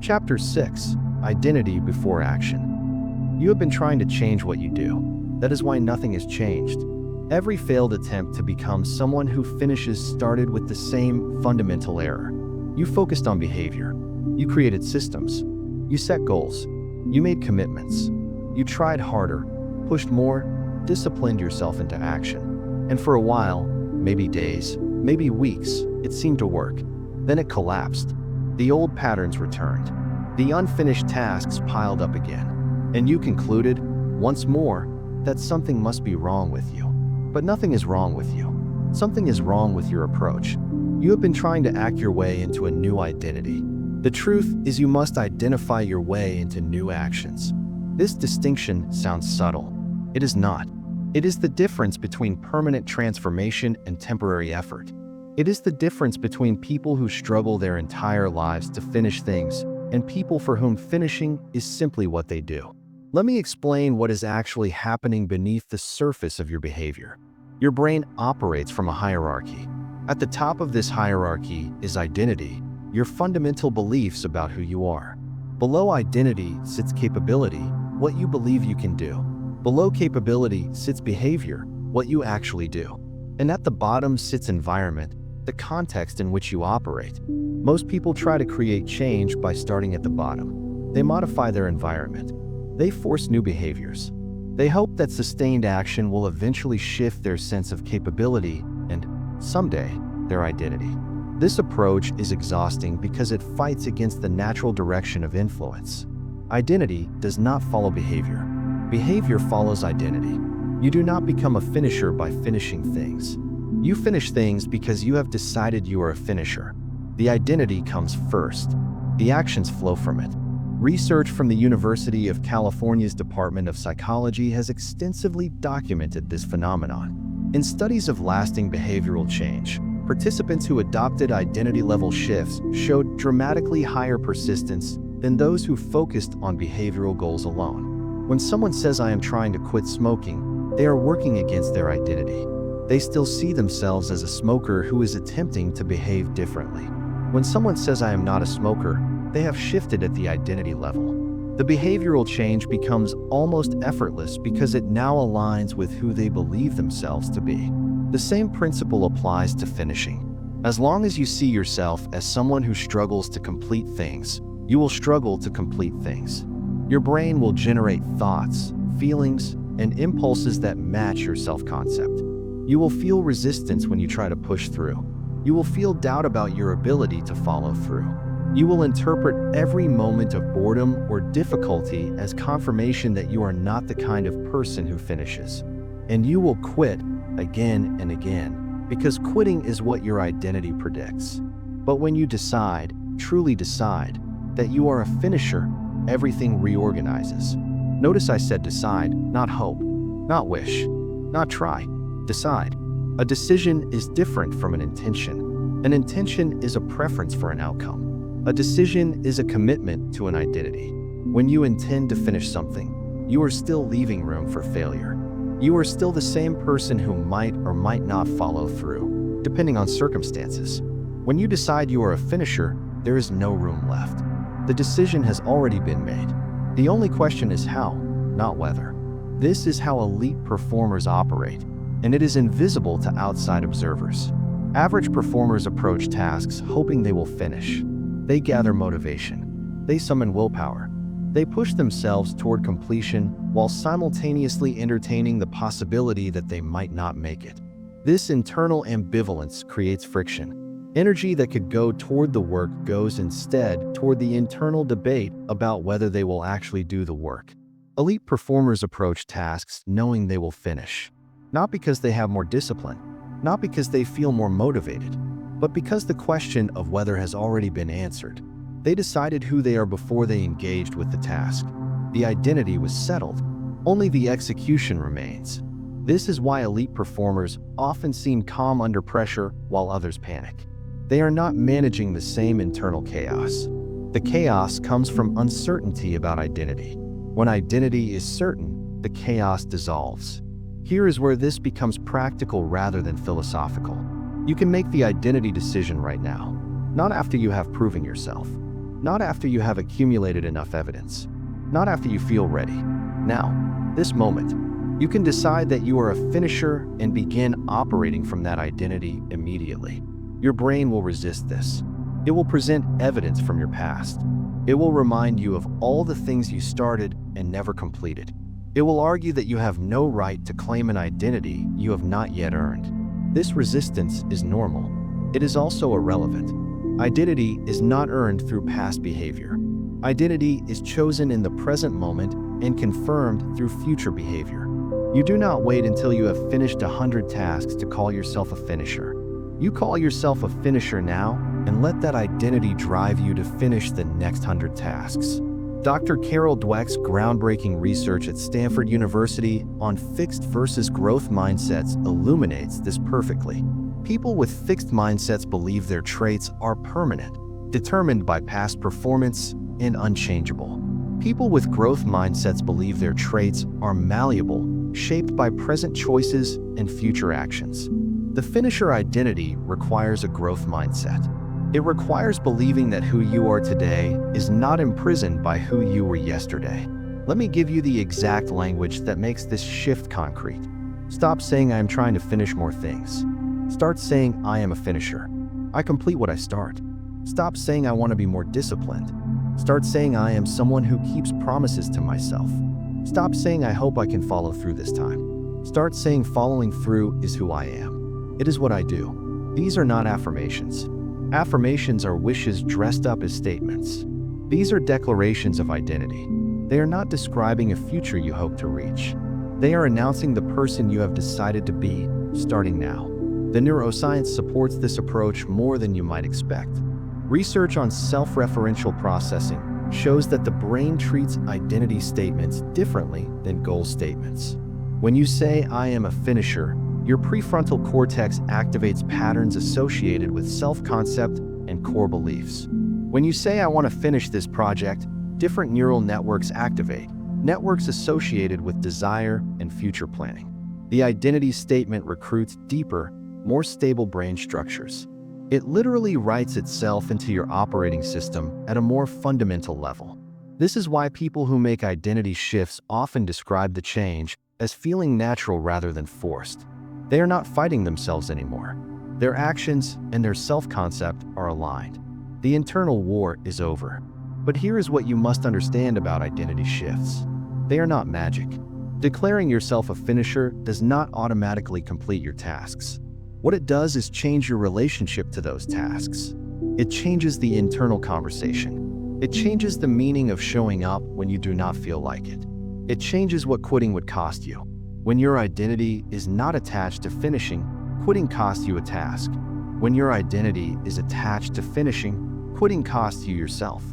Chapter 6: Identity Before Action. You have been trying to change what you do. That is why nothing has changed. Every failed attempt to become someone who finishes started with the same fundamental error. You focused on behavior. You created systems. You set goals. You made commitments. You tried harder, pushed more, disciplined yourself into action. And for a while, maybe days, maybe weeks, it seemed to work. Then it collapsed. The old patterns returned. The unfinished tasks piled up again. And you concluded, once more, that something must be wrong with you. But nothing is wrong with you. Something is wrong with your approach. You have been trying to act your way into a new identity. The truth is you must identify your way into new actions. This distinction sounds subtle. It is not. It is the difference between permanent transformation and temporary effort. It is the difference between people who struggle their entire lives to finish things and people for whom finishing is simply what they do. Let me explain what is actually happening beneath the surface of your behavior. Your brain operates from a hierarchy. At the top of this hierarchy is identity, your fundamental beliefs about who you are. Below identity sits capability, what you believe you can do. Below capability sits behavior, what you actually do. And at the bottom sits environment, the context in which you operate. Most people try to create change by starting at the bottom. They modify their environment. They force new behaviors. They hope that sustained action will eventually shift their sense of capability and, someday, their identity. This approach is exhausting because it fights against the natural direction of influence. Identity does not follow behavior. Behavior follows identity. You do not become a finisher by finishing things. You finish things because you have decided you are a finisher. The identity comes first. The actions flow from it. Research from the University of California's Department of Psychology has extensively documented this phenomenon. In studies of lasting behavioral change, participants who adopted identity-level shifts showed dramatically higher persistence than those who focused on behavioral goals alone. When someone says, "I am trying to quit smoking," they are working against their identity. They still see themselves as a smoker who is attempting to behave differently. When someone says, "I am not a smoker," they have shifted at the identity level. The behavioral change becomes almost effortless because it now aligns with who they believe themselves to be. The same principle applies to finishing. As long as you see yourself as someone who struggles to complete things, you will struggle to complete things. Your brain will generate thoughts, feelings, and impulses that match your self-concept. You will feel resistance when you try to push through. You will feel doubt about your ability to follow through. You will interpret every moment of boredom or difficulty as confirmation that you are not the kind of person who finishes. And you will quit again and again, because quitting is what your identity predicts. But when you decide, truly decide, that you are a finisher, everything reorganizes. Notice I said decide, not hope, not wish, not try. Decide. A decision is different from an intention. An intention is a preference for an outcome. A decision is a commitment to an identity. When you intend to finish something, you are still leaving room for failure. You are still the same person who might or might not follow through, depending on circumstances. When you decide you are a finisher, there is no room left. The decision has already been made. The only question is how, not whether. This is how elite performers operate. and it is invisible to outside observers. Average performers approach tasks hoping they will finish. They gather motivation. They summon willpower. They push themselves toward completion while simultaneously entertaining the possibility that they might not make it. This internal ambivalence creates friction. Energy that could go toward the work goes instead toward the internal debate about whether they will actually do the work. Elite performers approach tasks knowing they will finish. Not because they have more discipline, not because they feel more motivated, but because the question of whether has already been answered. They decided who they are before they engaged with the task. The identity was settled. Only the execution remains. This is why elite performers often seem calm under pressure while others panic. They are not managing the same internal chaos. The chaos comes from uncertainty about identity. When identity is certain, the chaos dissolves. Here is where this becomes practical rather than philosophical. You can make the identity decision right now, not after you have proven yourself, not after you have accumulated enough evidence, not after you feel ready. Now, this moment, you can decide that you are a finisher and begin operating from that identity immediately. Your brain will resist this. It will present evidence from your past. It will remind you of all the things you started and never completed. It will argue that you have no right to claim an identity you have not yet earned. This resistance is normal. It is also irrelevant. Identity is not earned through past behavior. Identity is chosen in the present moment and confirmed through future behavior. You do not wait until you have finished 100 tasks to call yourself a finisher. You call yourself a finisher now and let that identity drive you to finish the next 100 tasks. Dr. Carol Dweck's groundbreaking research at Stanford University on fixed versus growth mindsets illuminates this perfectly. People with fixed mindsets believe their traits are permanent, determined by past performance, and unchangeable. People with growth mindsets believe their traits are malleable, shaped by present choices and future actions. The finisher identity requires a growth mindset. It requires believing that who you are today is not imprisoned by who you were yesterday. Let me give you the exact language that makes this shift concrete. Stop saying I am trying to finish more things. Start saying I am a finisher. I complete what I start. Stop saying I want to be more disciplined. Start saying I am someone who keeps promises to myself. Stop saying I hope I can follow through this time. Start saying following through is who I am. It is what I do. These are not affirmations. Affirmations are wishes dressed up as statements. These are declarations of identity. They are not describing a future you hope to reach. They are announcing the person you have decided to be, starting now. The neuroscience supports this approach more than you might expect. Research on self-referential processing shows that the brain treats identity statements differently than goal statements. When you say, I am a finisher, your prefrontal cortex activates patterns associated with self-concept and core beliefs. When you say, I want to finish this project, different neural networks activate, networks associated with desire and future planning. The identity statement recruits deeper, more stable brain structures. It literally writes itself into your operating system at a more fundamental level. This is why people who make identity shifts often describe the change as feeling natural rather than forced. They are not fighting themselves anymore. Their actions and their self-concept are aligned. The internal war is over. But here is what you must understand about identity shifts. They are not magic. Declaring yourself a finisher does not automatically complete your tasks. What it does is change your relationship to those tasks. It changes the internal conversation. It changes the meaning of showing up when you do not feel like it. It changes what quitting would cost you. When your identity is not attached to finishing, quitting costs you a task. When your identity is attached to finishing, quitting costs you yourself.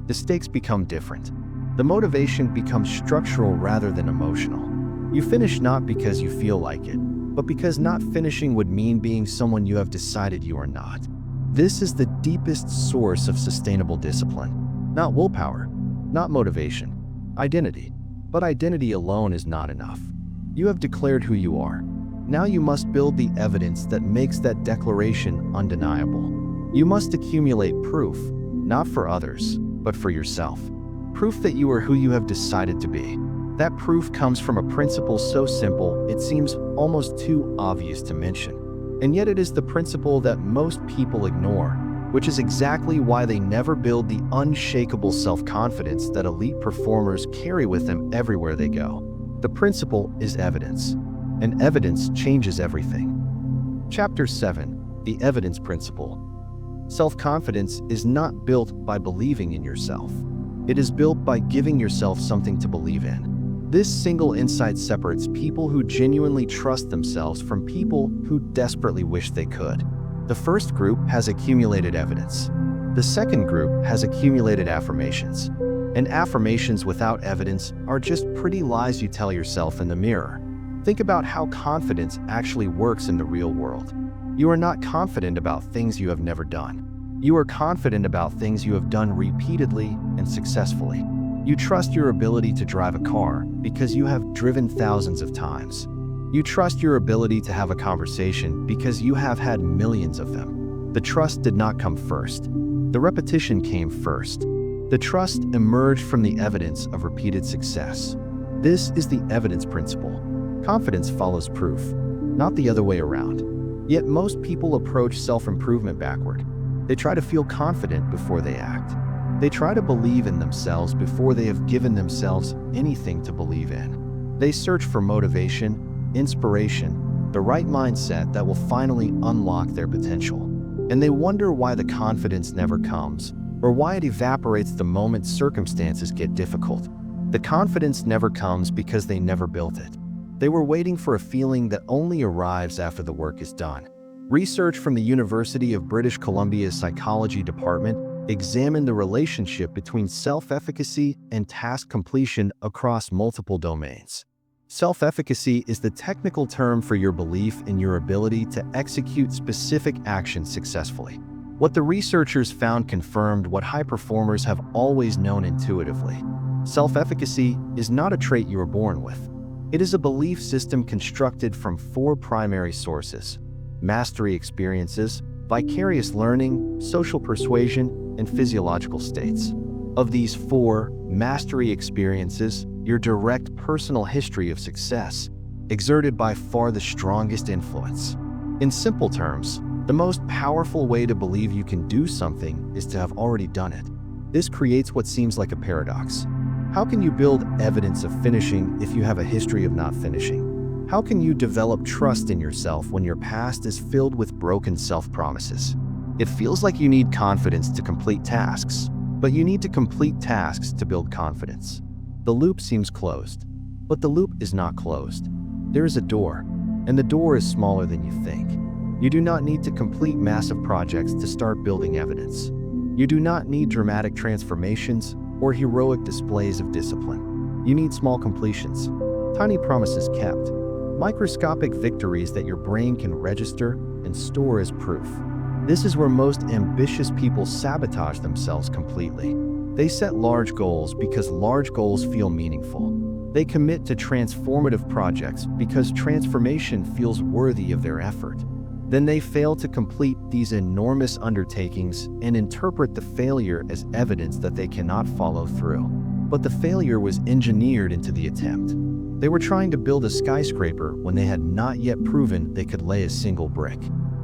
The stakes become different. The motivation becomes structural rather than emotional. You finish not because you feel like it, but because not finishing would mean being someone you have decided you are not. This is the deepest source of sustainable discipline. Not willpower, not motivation, identity. But identity alone is not enough. You have declared who you are. Now you must build the evidence that makes that declaration undeniable. You must accumulate proof, not for others, but for yourself. Proof that you are who you have decided to be. That proof comes from a principle so simple it seems almost too obvious to mention. And yet it is the principle that most people ignore, which is exactly why they never build the unshakable self-confidence that elite performers carry with them everywhere they go. The principle is evidence, and evidence changes everything. Chapter 7: The Evidence Principle. Self-confidence is not built by believing in yourself. It is built by giving yourself something to believe in. This single insight separates people who genuinely trust themselves from people who desperately wish they could. The first group has accumulated evidence. The second group has accumulated affirmations. And affirmations without evidence are just pretty lies you tell yourself in the mirror. Think about how confidence actually works in the real world. You are not confident about things you have never done. You are confident about things you have done repeatedly and successfully. You trust your ability to drive a car because you have driven thousands of times. You trust your ability to have a conversation because you have had millions of them. The trust did not come first. The repetition came first. The trust emerged from the evidence of repeated success. This is the evidence principle. Confidence follows proof, not the other way around. Yet most people approach self-improvement backward. They try to feel confident before they act. They try to believe in themselves before they have given themselves anything to believe in. They search for motivation, inspiration, the right mindset that will finally unlock their potential. And they wonder why the confidence never comes, or why it evaporates the moment circumstances get difficult. The confidence never comes because they never built it. They were waiting for a feeling that only arrives after the work is done. Research from the University of British Columbia's Psychology Department examined the relationship between self-efficacy and task completion across multiple domains. Self-efficacy is the technical term for your belief in your ability to execute specific actions successfully. What the researchers found confirmed what high performers have always known intuitively. Self-efficacy is not a trait you were born with. It is a belief system constructed from 4 primary sources: mastery experiences, vicarious learning, social persuasion, and physiological states. Of these 4 mastery experiences, your direct personal history of success exerted by far the strongest influence. In simple terms, the most powerful way to believe you can do something is to have already done it. This creates what seems like a paradox. How can you build evidence of finishing if you have a history of not finishing? How can you develop trust in yourself when your past is filled with broken self-promises? It feels like you need confidence to complete tasks, but you need to complete tasks to build confidence. The loop seems closed, but the loop is not closed. There is a door, and the door is smaller than you think. You do not need to complete massive projects to start building evidence. You do not need dramatic transformations or heroic displays of discipline. You need small completions, tiny promises kept, microscopic victories that your brain can register and store as proof. This is where most ambitious people sabotage themselves completely. They set large goals because large goals feel meaningful. They commit to transformative projects because transformation feels worthy of their effort. Then they fail to complete these enormous undertakings and interpret the failure as evidence that they cannot follow through. But the failure was engineered into the attempt. They were trying to build a skyscraper when they had not yet proven they could lay a single brick.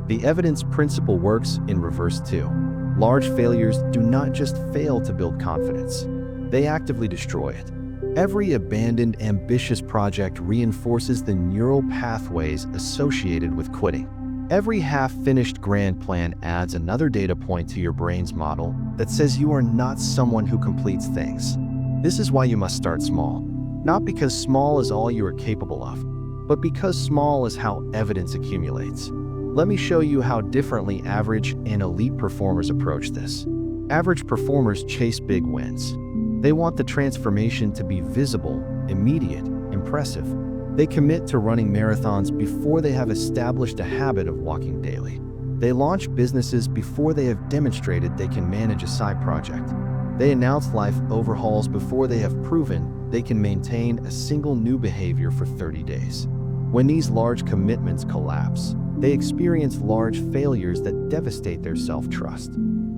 The evidence principle works in reverse too. Large failures do not just fail to build confidence. They actively destroy it. Every abandoned, ambitious project reinforces the neural pathways associated with quitting. Every half-finished grand plan adds another data point to your brain's model that says you are not someone who completes things. This is why you must start small. Not because small is all you are capable of, but because small is how evidence accumulates. Let me show you how differently average and elite performers approach this. Average performers chase big wins. They want the transformation to be visible, immediate, impressive. They commit to running marathons before they have established a habit of walking daily. They launch businesses before they have demonstrated they can manage a side project. They announce life overhauls before they have proven they can maintain a single new behavior for 30 days. When these large commitments collapse, they experience large failures that devastate their self-trust.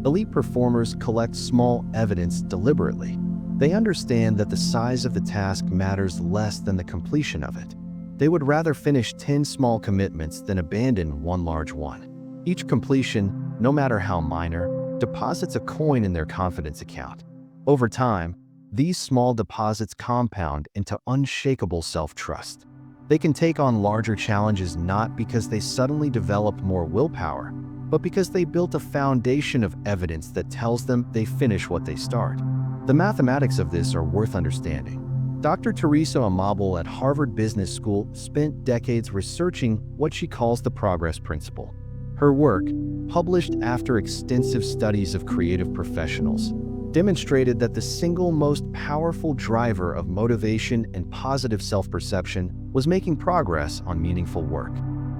Elite performers collect small evidence deliberately. They understand that the size of the task matters less than the completion of it. They would rather finish 10 small commitments than abandon one large one. Each completion, no matter how minor, deposits a coin in their confidence account. Over time, these small deposits compound into unshakable self-trust. They can take on larger challenges not because they suddenly developed more willpower, but because they built a foundation of evidence that tells them they finish what they start. The mathematics of this are worth understanding. Dr. Teresa Amabile at Harvard Business School spent decades researching what she calls the progress principle. Her work, published after extensive studies of creative professionals, demonstrated that the single most powerful driver of motivation and positive self-perception was making progress on meaningful work,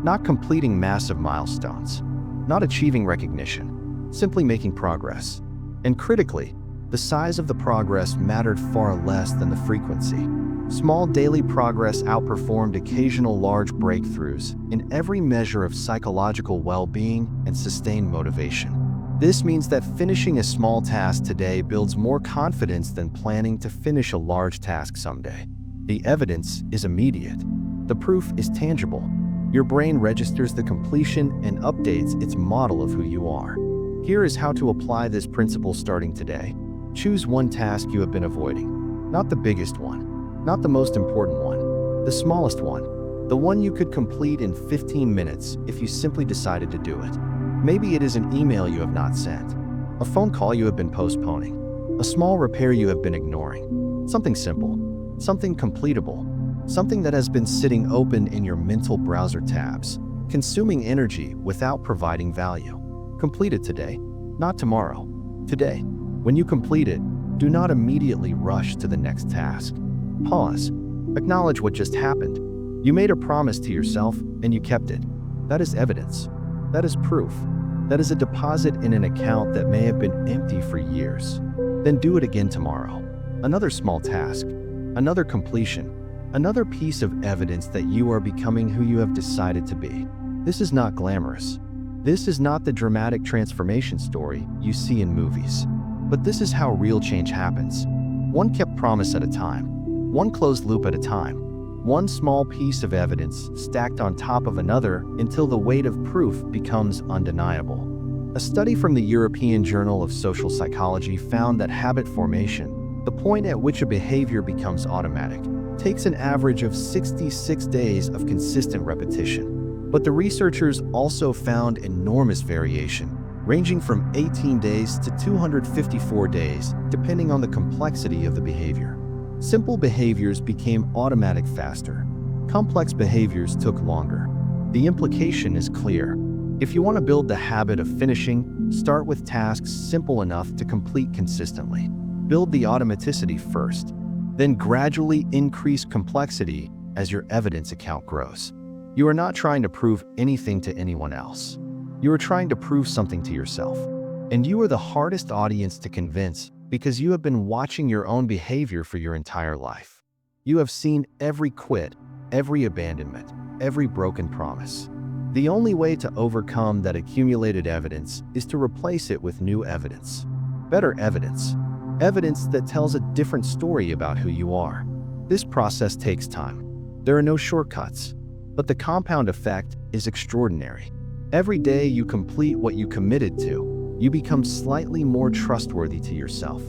not completing massive milestones, not achieving recognition, simply making progress. And critically, the size of the progress mattered far less than the frequency. Small daily progress outperformed occasional large breakthroughs in every measure of psychological well-being and sustained motivation. This means that finishing a small task today builds more confidence than planning to finish a large task someday. The evidence is immediate. The proof is tangible. Your brain registers the completion and updates its model of who you are. Here is how to apply this principle starting today. Choose one task you have been avoiding. Not the biggest one, not the most important one, the smallest one, the one you could complete in 15 minutes if you simply decided to do it. Maybe it is an email you have not sent, a phone call you have been postponing, a small repair you have been ignoring. Something simple, something completable, something that has been sitting open in your mental browser tabs, consuming energy without providing value. Complete it today, not tomorrow, today. When you complete it, do not immediately rush to the next task. Pause. Acknowledge what just happened. You made a promise to yourself and you kept it. That is evidence. That is proof. That is a deposit in an account that may have been empty for years. Then do it again tomorrow. Another small task, another completion, another piece of evidence that you are becoming who you have decided to be. This is not glamorous. This is not the dramatic transformation story you see in movies. But this is how real change happens. One kept promise at a time, one closed loop at a time, one small piece of evidence stacked on top of another until the weight of proof becomes undeniable. A study from the European Journal of Social Psychology found that habit formation, the point at which a behavior becomes automatic, takes an average of 66 days of consistent repetition. But the researchers also found enormous variation, ranging from 18 days to 254 days, depending on the complexity of the behavior. Simple behaviors became automatic faster. Complex behaviors took longer. The implication is clear. If you want to build the habit of finishing, start with tasks simple enough to complete consistently. Build the automaticity first, then gradually increase complexity as your evidence account grows. You are not trying to prove anything to anyone else. You are trying to prove something to yourself. And you are the hardest audience to convince because you have been watching your own behavior for your entire life. You have seen every quit, every abandonment, every broken promise. The only way to overcome that accumulated evidence is to replace it with new evidence. Better evidence. Evidence that tells a different story about who you are. This process takes time. There are no shortcuts. But the compound effect is extraordinary. Every day you complete what you committed to, you become slightly more trustworthy to yourself.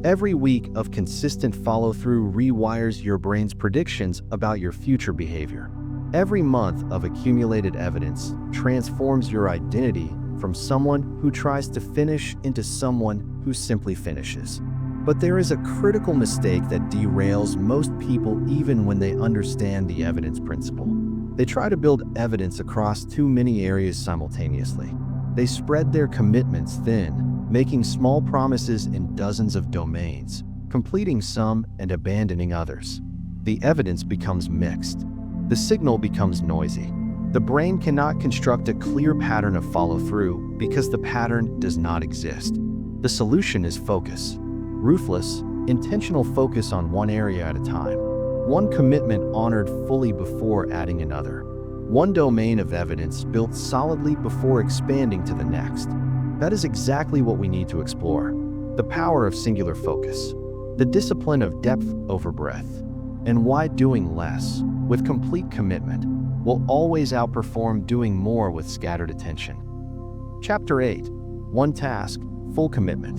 Every week of consistent follow-through rewires your brain's predictions about your future behavior. Every month of accumulated evidence transforms your identity from someone who tries to finish into someone who simply finishes. But there is a critical mistake that derails most people even when they understand the evidence principle. They try to build evidence across too many areas simultaneously. They spread their commitments thin, making small promises in dozens of domains, completing some and abandoning others. The evidence becomes mixed. The signal becomes noisy. The brain cannot construct a clear pattern of follow-through because the pattern does not exist. The solution is focus. Ruthless, intentional focus on one area at a time. One commitment honored fully before adding another. One domain of evidence built solidly before expanding to the next. That is exactly what we need to explore. The power of singular focus. the discipline of depth over breadth, and why doing less, with complete commitment, will always outperform doing more with scattered attention. Chapter 8. One task, full commitment.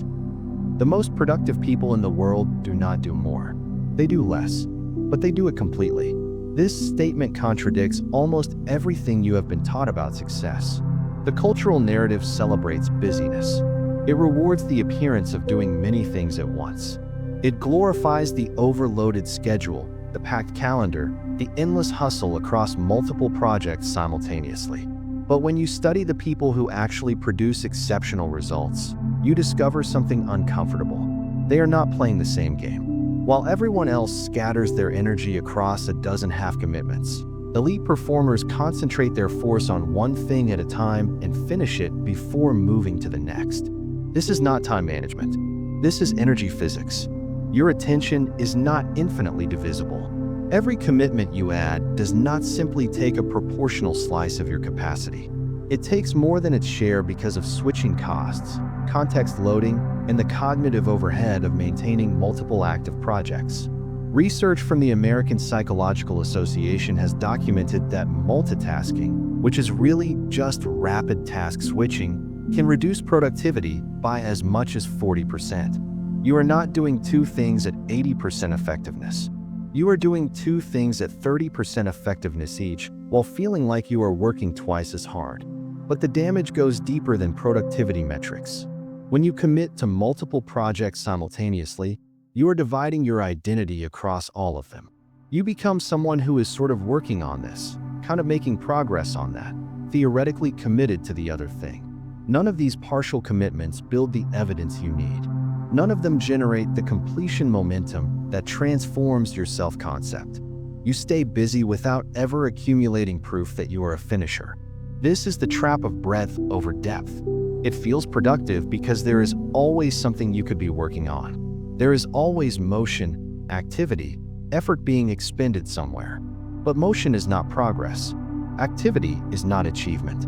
The most productive people in the world do not do more. They do less, but they do it completely. This statement contradicts almost everything you have been taught about success. The cultural narrative celebrates busyness. It rewards the appearance of doing many things at once. It glorifies the overloaded schedule, the packed calendar, the endless hustle across multiple projects simultaneously. But when you study the people who actually produce exceptional results, you discover something uncomfortable. They are not playing the same game. While everyone else scatters their energy across a dozen half-commitments, elite performers concentrate their force on one thing at a time and finish it before moving to the next. This is not time management. This is energy physics. Your attention is not infinitely divisible. Every commitment you add does not simply take a proportional slice of your capacity. It takes more than its share because of switching costs, context loading, and the cognitive overhead of maintaining multiple active projects. Research from the American Psychological Association has documented that multitasking, which is really just rapid task switching, can reduce productivity by as much as 40%. You are not doing two things at 80% effectiveness. You are doing two things at 30% effectiveness each, while feeling like you are working twice as hard. But the damage goes deeper than productivity metrics. When you commit to multiple projects simultaneously, you are dividing your identity across all of them. You become someone who is sort of working on this, kind of making progress on that, theoretically committed to the other thing. None of these partial commitments build the evidence you need. None of them generate the completion momentum that transforms your self-concept. You stay busy without ever accumulating proof that you are a finisher. This is the trap of breadth over depth. It feels productive because there is always something you could be working on. There is always motion, activity, effort being expended somewhere. But motion is not progress. Activity is not achievement.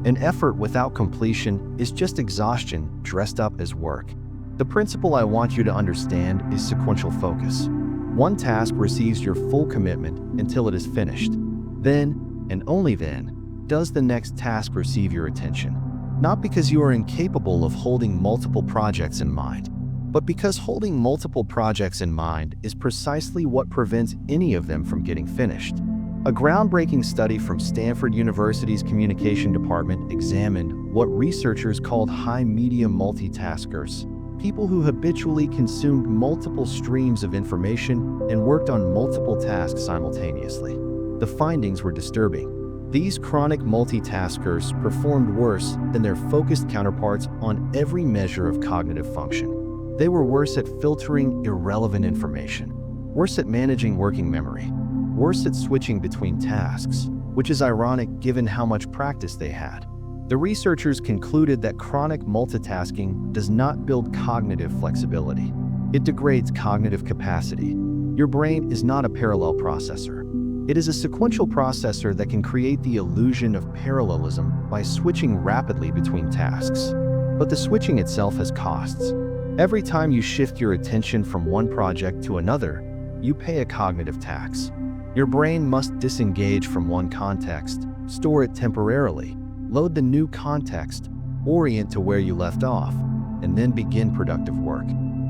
An effort without completion is just exhaustion dressed up as work. The principle I want you to understand is sequential focus. One task receives your full commitment until it is finished. Then, and only then, does the next task receive your attention. Not because you are incapable of holding multiple projects in mind, but because holding multiple projects in mind is precisely what prevents any of them from getting finished. A groundbreaking study from Stanford University's Communication Department examined what researchers called high-media multitaskers, people who habitually consumed multiple streams of information and worked on multiple tasks simultaneously. The findings were disturbing. These chronic multitaskers performed worse than their focused counterparts on every measure of cognitive function. They were worse at filtering irrelevant information, worse at managing working memory, worse at switching between tasks, which is ironic given how much practice they had. The researchers concluded that chronic multitasking does not build cognitive flexibility. It degrades cognitive capacity. Your brain is not a parallel processor. It is a sequential processor that can create the illusion of parallelism by switching rapidly between tasks. But the switching itself has costs. Every time you shift your attention from one project to another, you pay a cognitive tax. Your brain must disengage from one context, store it temporarily, load the new context, orient to where you left off, and then begin productive work.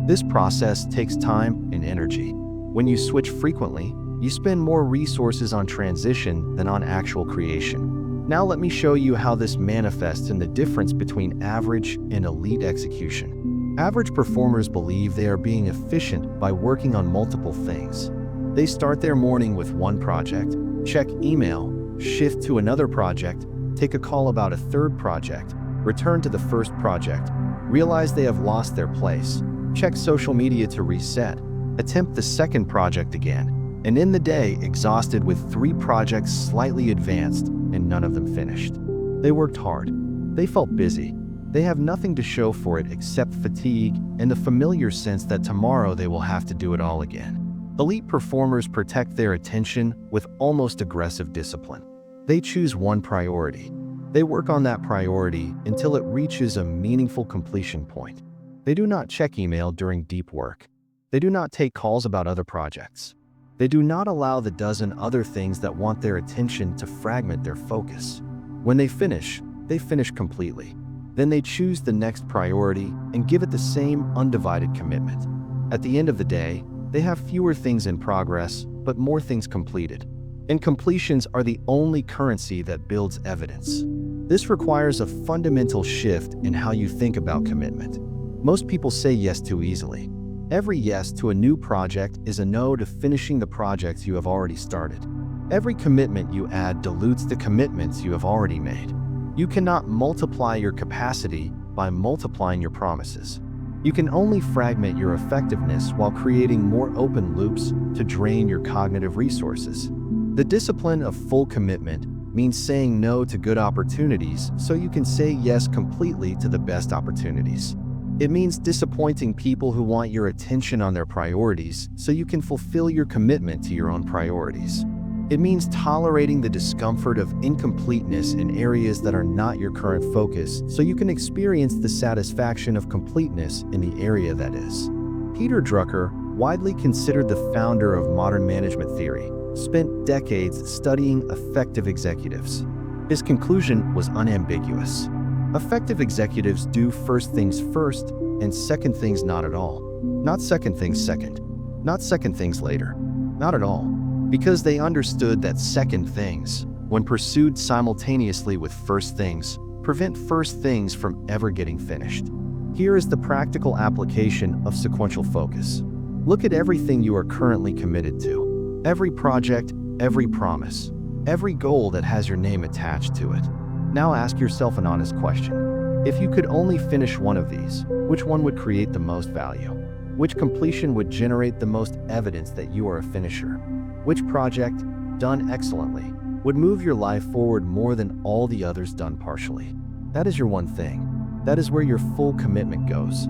This process takes time and energy. When you switch frequently, you spend more resources on transition than on actual creation. Now let me show you how this manifests in the difference between average and elite execution. Average performers believe they are being efficient by working on multiple things. They start their morning with one project, check email, shift to another project, take a call about a third project, return to the first project, realize they have lost their place, check social media to reset, attempt the second project again, and end the day exhausted with 3 projects slightly advanced and none of them finished. They worked hard. They felt busy. They have nothing to show for it except fatigue and the familiar sense that tomorrow they will have to do it all again. Elite performers protect their attention with almost aggressive discipline. They choose one priority. They work on that priority until it reaches a meaningful completion point. They do not check email during deep work. They do not take calls about other projects. They do not allow the dozen other things that want their attention to fragment their focus. When they finish completely. Then they choose the next priority and give it the same undivided commitment. At the end of the day, they have fewer things in progress, but more things completed. And completions are the only currency that builds evidence. This requires a fundamental shift in how you think about commitment. Most people say yes too easily. Every yes to a new project is a no to finishing the projects you have already started. Every commitment you add dilutes the commitments you have already made. You cannot multiply your capacity by multiplying your promises. You can only fragment your effectiveness while creating more open loops to drain your cognitive resources. The discipline of full commitment means saying no to good opportunities so you can say yes completely to the best opportunities. It means disappointing people who want your attention on their priorities so you can fulfill your commitment to your own priorities. It means tolerating the discomfort of incompleteness in areas that are not your current focus so you can experience the satisfaction of completeness in the area that is. Peter Drucker, widely considered the founder of modern management theory, spent decades studying effective executives. His conclusion was unambiguous. Effective executives do first things first and second things not at all. Not second things second. Not second things later. Not at all. Because they understood that second things, when pursued simultaneously with first things, prevent first things from ever getting finished. Here is the practical application of sequential focus. Look at everything you are currently committed to. Every project, every promise, every goal that has your name attached to it. Now ask yourself an honest question. If you could only finish one of these, which one would create the most value? Which completion would generate the most evidence that you are a finisher? Which project, done excellently, would move your life forward more than all the others done partially? That is your one thing. That is where your full commitment goes.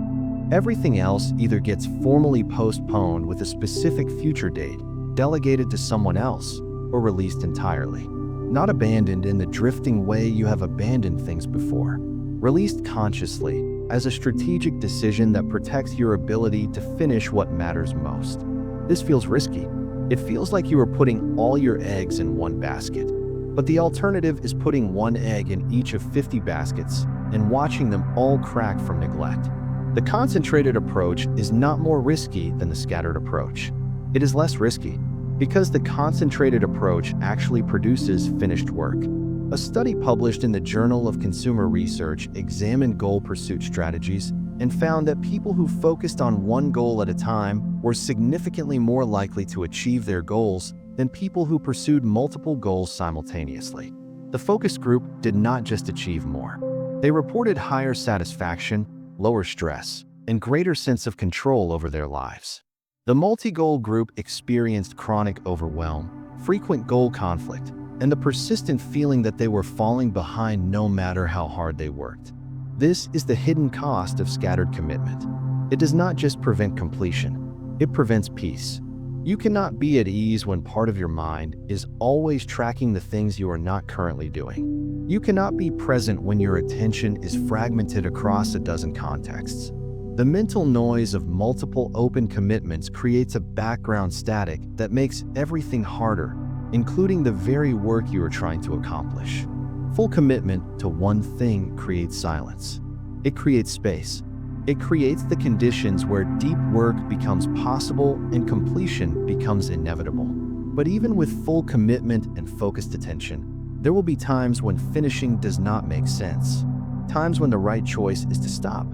Everything else either gets formally postponed with a specific future date, delegated to someone else, or released entirely. Not abandoned in the drifting way you have abandoned things before. Released consciously, as a strategic decision that protects your ability to finish what matters most. This feels risky. It feels like you are putting all your eggs in one basket. But the alternative is putting one egg in each of 50 baskets and watching them all crack from neglect. The concentrated approach is not more risky than the scattered approach. It is less risky because the concentrated approach actually produces finished work. A study published in the Journal of Consumer Research examined goal pursuit strategies and found that people who focused on one goal at a time were significantly more likely to achieve their goals than people who pursued multiple goals simultaneously. The focus group did not just achieve more. They reported higher satisfaction, lower stress, and greater sense of control over their lives. The multi-goal group experienced chronic overwhelm, frequent goal conflict, and the persistent feeling that they were falling behind no matter how hard they worked. This is the hidden cost of scattered commitment. It does not just prevent completion, it prevents peace. You cannot be at ease when part of your mind is always tracking the things you are not currently doing. You cannot be present when your attention is fragmented across a dozen contexts. The mental noise of multiple open commitments creates a background static that makes everything harder, including the very work you are trying to accomplish. Full commitment to one thing creates silence. It creates space. It creates the conditions where deep work becomes possible and completion becomes inevitable. But even with full commitment and focused attention, there will be times when finishing does not make sense. Times when the right choice is to stop.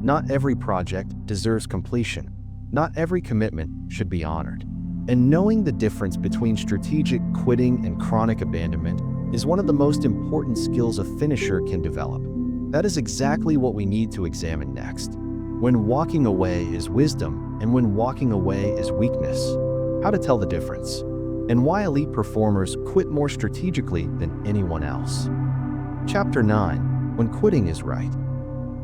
Not every project deserves completion. Not every commitment should be honored. And knowing the difference between strategic quitting and chronic abandonment is one of the most important skills a finisher can develop. That is exactly what we need to examine next. When walking away is wisdom and when walking away is weakness. How to tell the difference. And why elite performers quit more strategically than anyone else. Chapter 9. When quitting is right.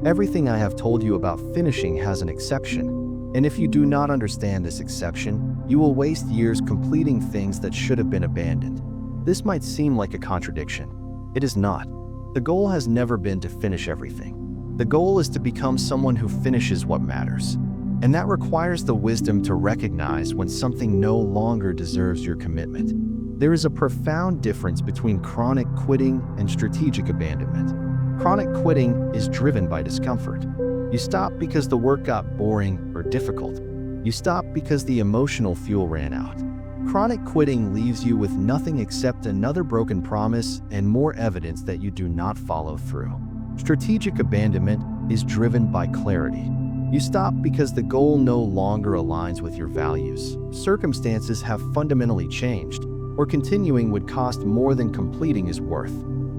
Everything I have told you about finishing has an exception. And if you do not understand this exception, you will waste years completing things that should have been abandoned. This might seem like a contradiction. It is not. The goal has never been to finish everything. The goal is to become someone who finishes what matters. And that requires the wisdom to recognize when something no longer deserves your commitment. There is a profound difference between chronic quitting and strategic abandonment. Chronic quitting is driven by discomfort. You stop because the work got boring or difficult. You stop because the emotional fuel ran out. Chronic quitting leaves you with nothing except another broken promise and more evidence that you do not follow through. Strategic abandonment is driven by clarity. You stop because the goal no longer aligns with your values. Circumstances have fundamentally changed, or continuing would cost more than completing is worth.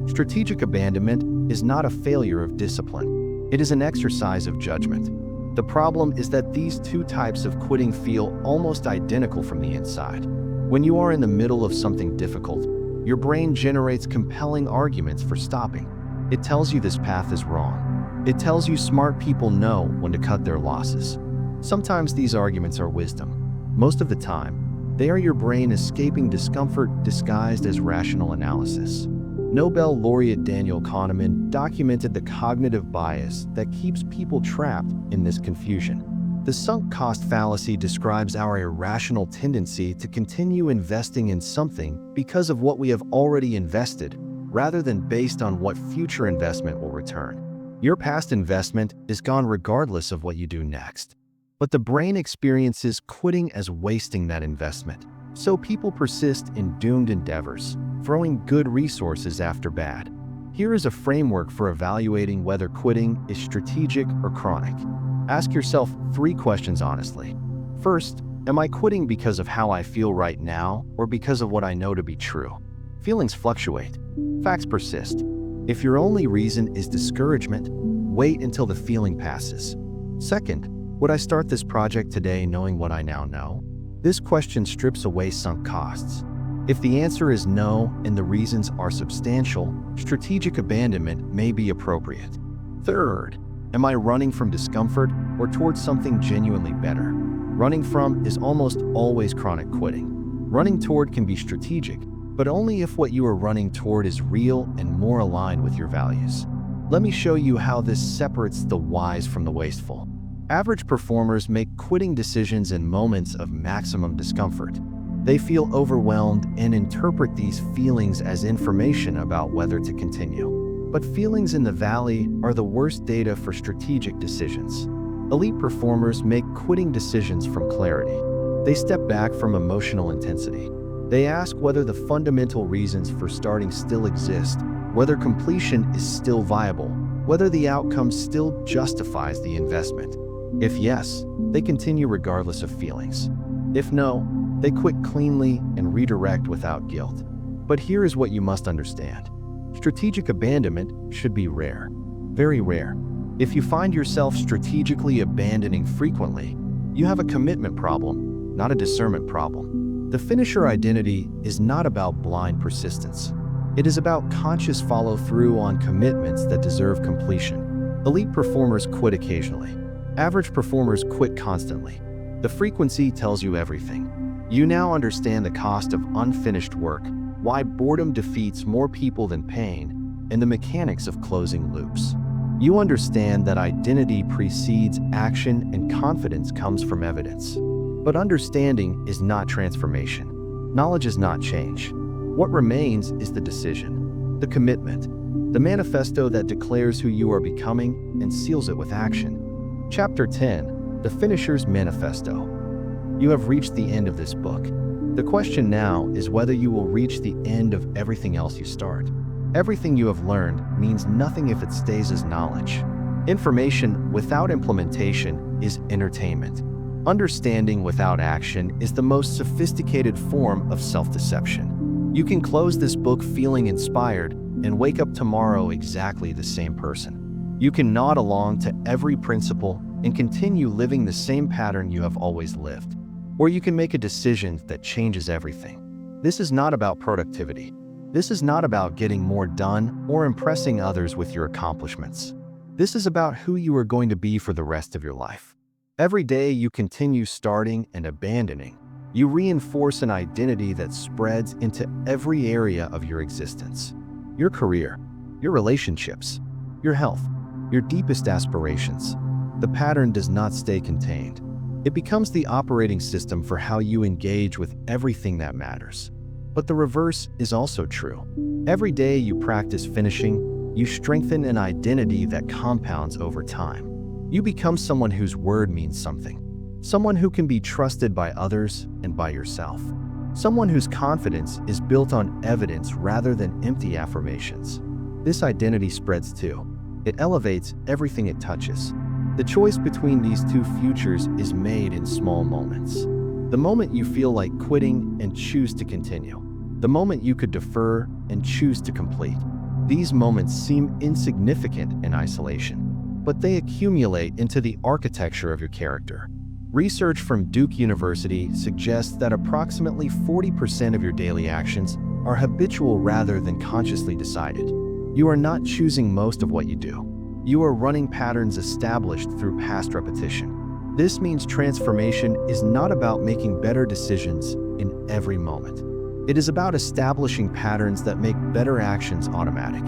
Strategic abandonment is not a failure of discipline. It is an exercise of judgment. The problem is that these two types of quitting feel almost identical from the inside. When you are in the middle of something difficult, your brain generates compelling arguments for stopping. It tells you this path is wrong. It tells you smart people know when to cut their losses. Sometimes these arguments are wisdom. Most of the time, they are your brain escaping discomfort disguised as rational analysis. Nobel laureate Daniel Kahneman documented the cognitive bias that keeps people trapped in this confusion. The sunk cost fallacy describes our irrational tendency to continue investing in something because of what we have already invested, rather than based on what future investment will return. Your past investment is gone regardless of what you do next. But the brain experiences quitting as wasting that investment. So people persist in doomed endeavors, throwing good resources after bad. Here is a framework for evaluating whether quitting is strategic or chronic. Ask yourself 3 questions honestly. First, am I quitting because of how I feel right now or because of what I know to be true? Feelings fluctuate. Facts persist. If your only reason is discouragement, wait until the feeling passes. Second, would I start this project today knowing what I now know? This question strips away sunk costs. If the answer is no and the reasons are substantial, strategic abandonment may be appropriate. Third, am I running from discomfort or towards something genuinely better? Running from is almost always chronic quitting. Running toward can be strategic, but only if what you are running toward is real and more aligned with your values. Let me show you how this separates the wise from the wasteful. Average performers make quitting decisions in moments of maximum discomfort. They feel overwhelmed and interpret these feelings as information about whether to continue. But feelings in the valley are the worst data for strategic decisions. Elite performers make quitting decisions from clarity. They step back from emotional intensity. They ask whether the fundamental reasons for starting still exist, whether completion is still viable, whether the outcome still justifies the investment. If yes, they continue regardless of feelings. If no, they quit cleanly and redirect without guilt. But here is what you must understand. Strategic abandonment should be rare, very rare. If you find yourself strategically abandoning frequently, you have a commitment problem, not a discernment problem. The finisher identity is not about blind persistence. It is about conscious follow-through on commitments that deserve completion. Elite performers quit occasionally. Average performers quit constantly. The frequency tells you everything. You now understand the cost of unfinished work, why boredom defeats more people than pain, and the mechanics of closing loops. You understand that identity precedes action and confidence comes from evidence. But understanding is not transformation. Knowledge is not change. What remains is the decision, the commitment, the manifesto that declares who you are becoming and seals it with action. Chapter 10, The Finisher's Manifesto. You have reached the end of this book. The question now is whether you will reach the end of everything else you start. Everything you have learned means nothing if it stays as knowledge. Information without implementation is entertainment. Understanding without action is the most sophisticated form of self-deception. You can close this book feeling inspired and wake up tomorrow exactly the same person. You can nod along to every principle and continue living the same pattern you have always lived. Or you can make a decision that changes everything. This is not about productivity. This is not about getting more done or impressing others with your accomplishments. This is about who you are going to be for the rest of your life. Every day you continue starting and abandoning, you reinforce an identity that spreads into every area of your existence. Your career, your relationships, your health, your deepest aspirations. The pattern does not stay contained. It becomes the operating system for how you engage with everything that matters. But the reverse is also true. Every day you practice finishing, you strengthen an identity that compounds over time. You become someone whose word means something. Someone who can be trusted by others and by yourself. Someone whose confidence is built on evidence rather than empty affirmations. This identity spreads too. It elevates everything it touches. The choice between these two futures is made in small moments. The moment you feel like quitting and choose to continue. The moment you could defer and choose to complete. These moments seem insignificant in isolation, but they accumulate into the architecture of your character. Research from Duke University suggests that approximately 40% of your daily actions are habitual rather than consciously decided. You are not choosing most of what you do. You are running patterns established through past repetition. This means transformation is not about making better decisions in every moment. It is about establishing patterns that make better actions automatic.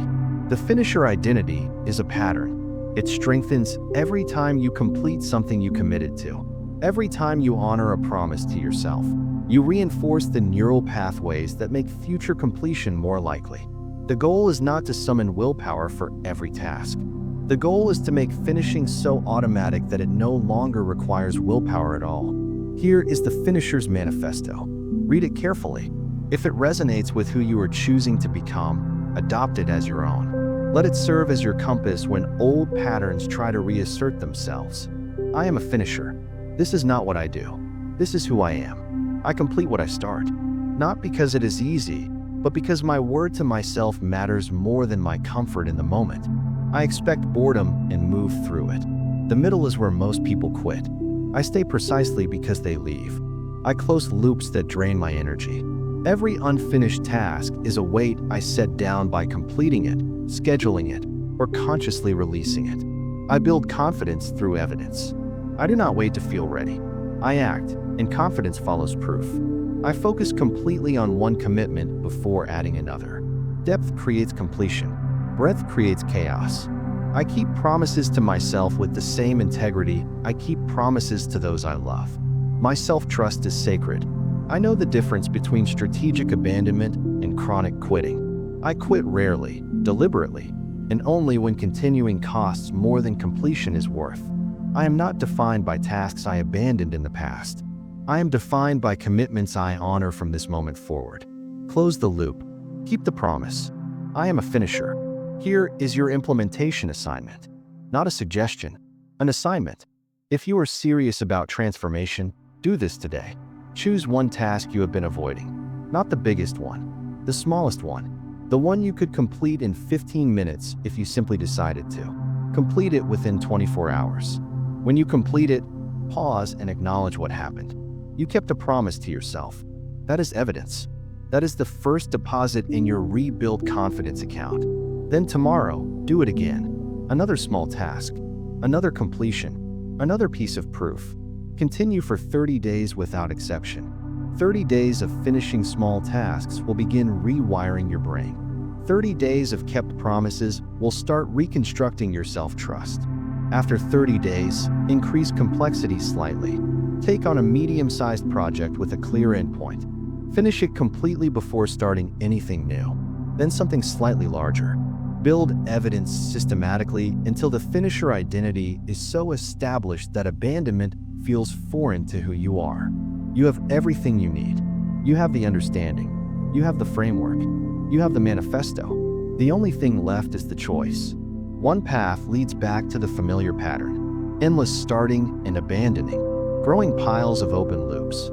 The finisher identity is a pattern. It strengthens every time you complete something you committed to. Every time you honor a promise to yourself, you reinforce the neural pathways that make future completion more likely. The goal is not to summon willpower for every task. The goal is to make finishing so automatic that it no longer requires willpower at all. Here is the finisher's manifesto. Read it carefully. If it resonates with who you are choosing to become, adopt it as your own. Let it serve as your compass when old patterns try to reassert themselves. I am a finisher. This is not what I do. This is who I am. I complete what I start. Not because it is easy, but because my word to myself matters more than my comfort in the moment. I expect boredom and move through it. The middle is where most people quit. I stay precisely because they leave. I close loops that drain my energy. Every unfinished task is a weight I set down by completing it, scheduling it, or consciously releasing it. I build confidence through evidence. I do not wait to feel ready. I act, and confidence follows proof. I focus completely on one commitment before adding another. Depth creates completion. Breadth creates chaos. I keep promises to myself with the same integrity I keep promises to those I love. My self-trust is sacred. I know the difference between strategic abandonment and chronic quitting. I quit rarely, deliberately, and only when continuing costs more than completion is worth. I am not defined by tasks I abandoned in the past. I am defined by commitments I honor from this moment forward. Close the loop. Keep the promise. I am a finisher. Here is your implementation assignment. Not a suggestion, an assignment. If you are serious about transformation, do this today. Choose one task you have been avoiding. Not the biggest one, the smallest one. The one you could complete in 15 minutes if you simply decided to. Complete it within 24 hours. When you complete it, pause and acknowledge what happened. You kept a promise to yourself. That is evidence. That is the first deposit in your rebuild confidence account. Then tomorrow, do it again. Another small task, another completion, another piece of proof. Continue for 30 days without exception. 30 days of finishing small tasks will begin rewiring your brain. 30 days of kept promises will start reconstructing your self-trust. After 30 days, increase complexity slightly. Take on a medium-sized project with a clear endpoint. Finish it completely before starting anything new. Then something slightly larger. Build evidence systematically until the finisher identity is so established that abandonment feels foreign to who you are. You have everything you need. You have the understanding. You have the framework. You have the manifesto. The only thing left is the choice. One path leads back to the familiar pattern. Endless starting and abandoning. Growing piles of open loops.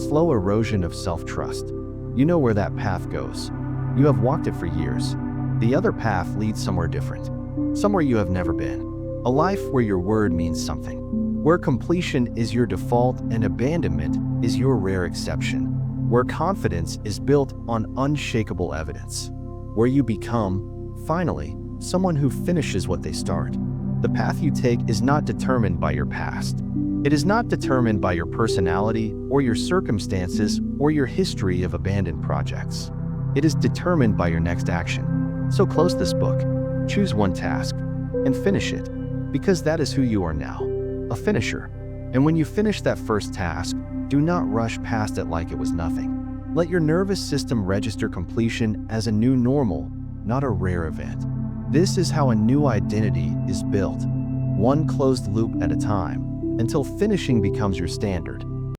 Slow erosion of self-trust. You know where that path goes. You have walked it for years. The other path leads somewhere different. Somewhere you have never been. A life where your word means something. Where completion is your default and abandonment is your rare exception. Where confidence is built on unshakable evidence. Where you become, finally, someone who finishes what they start. The path you take is not determined by your past. It is not determined by your personality or your circumstances or your history of abandoned projects. It is determined by your next action. So close this book, choose one task, and finish it, because that is who you are now, a finisher. And when you finish that first task, do not rush past it like it was nothing. Let your nervous system register completion as a new normal, not a rare event. This is how a new identity is built, one closed loop at a time, until finishing becomes your standard.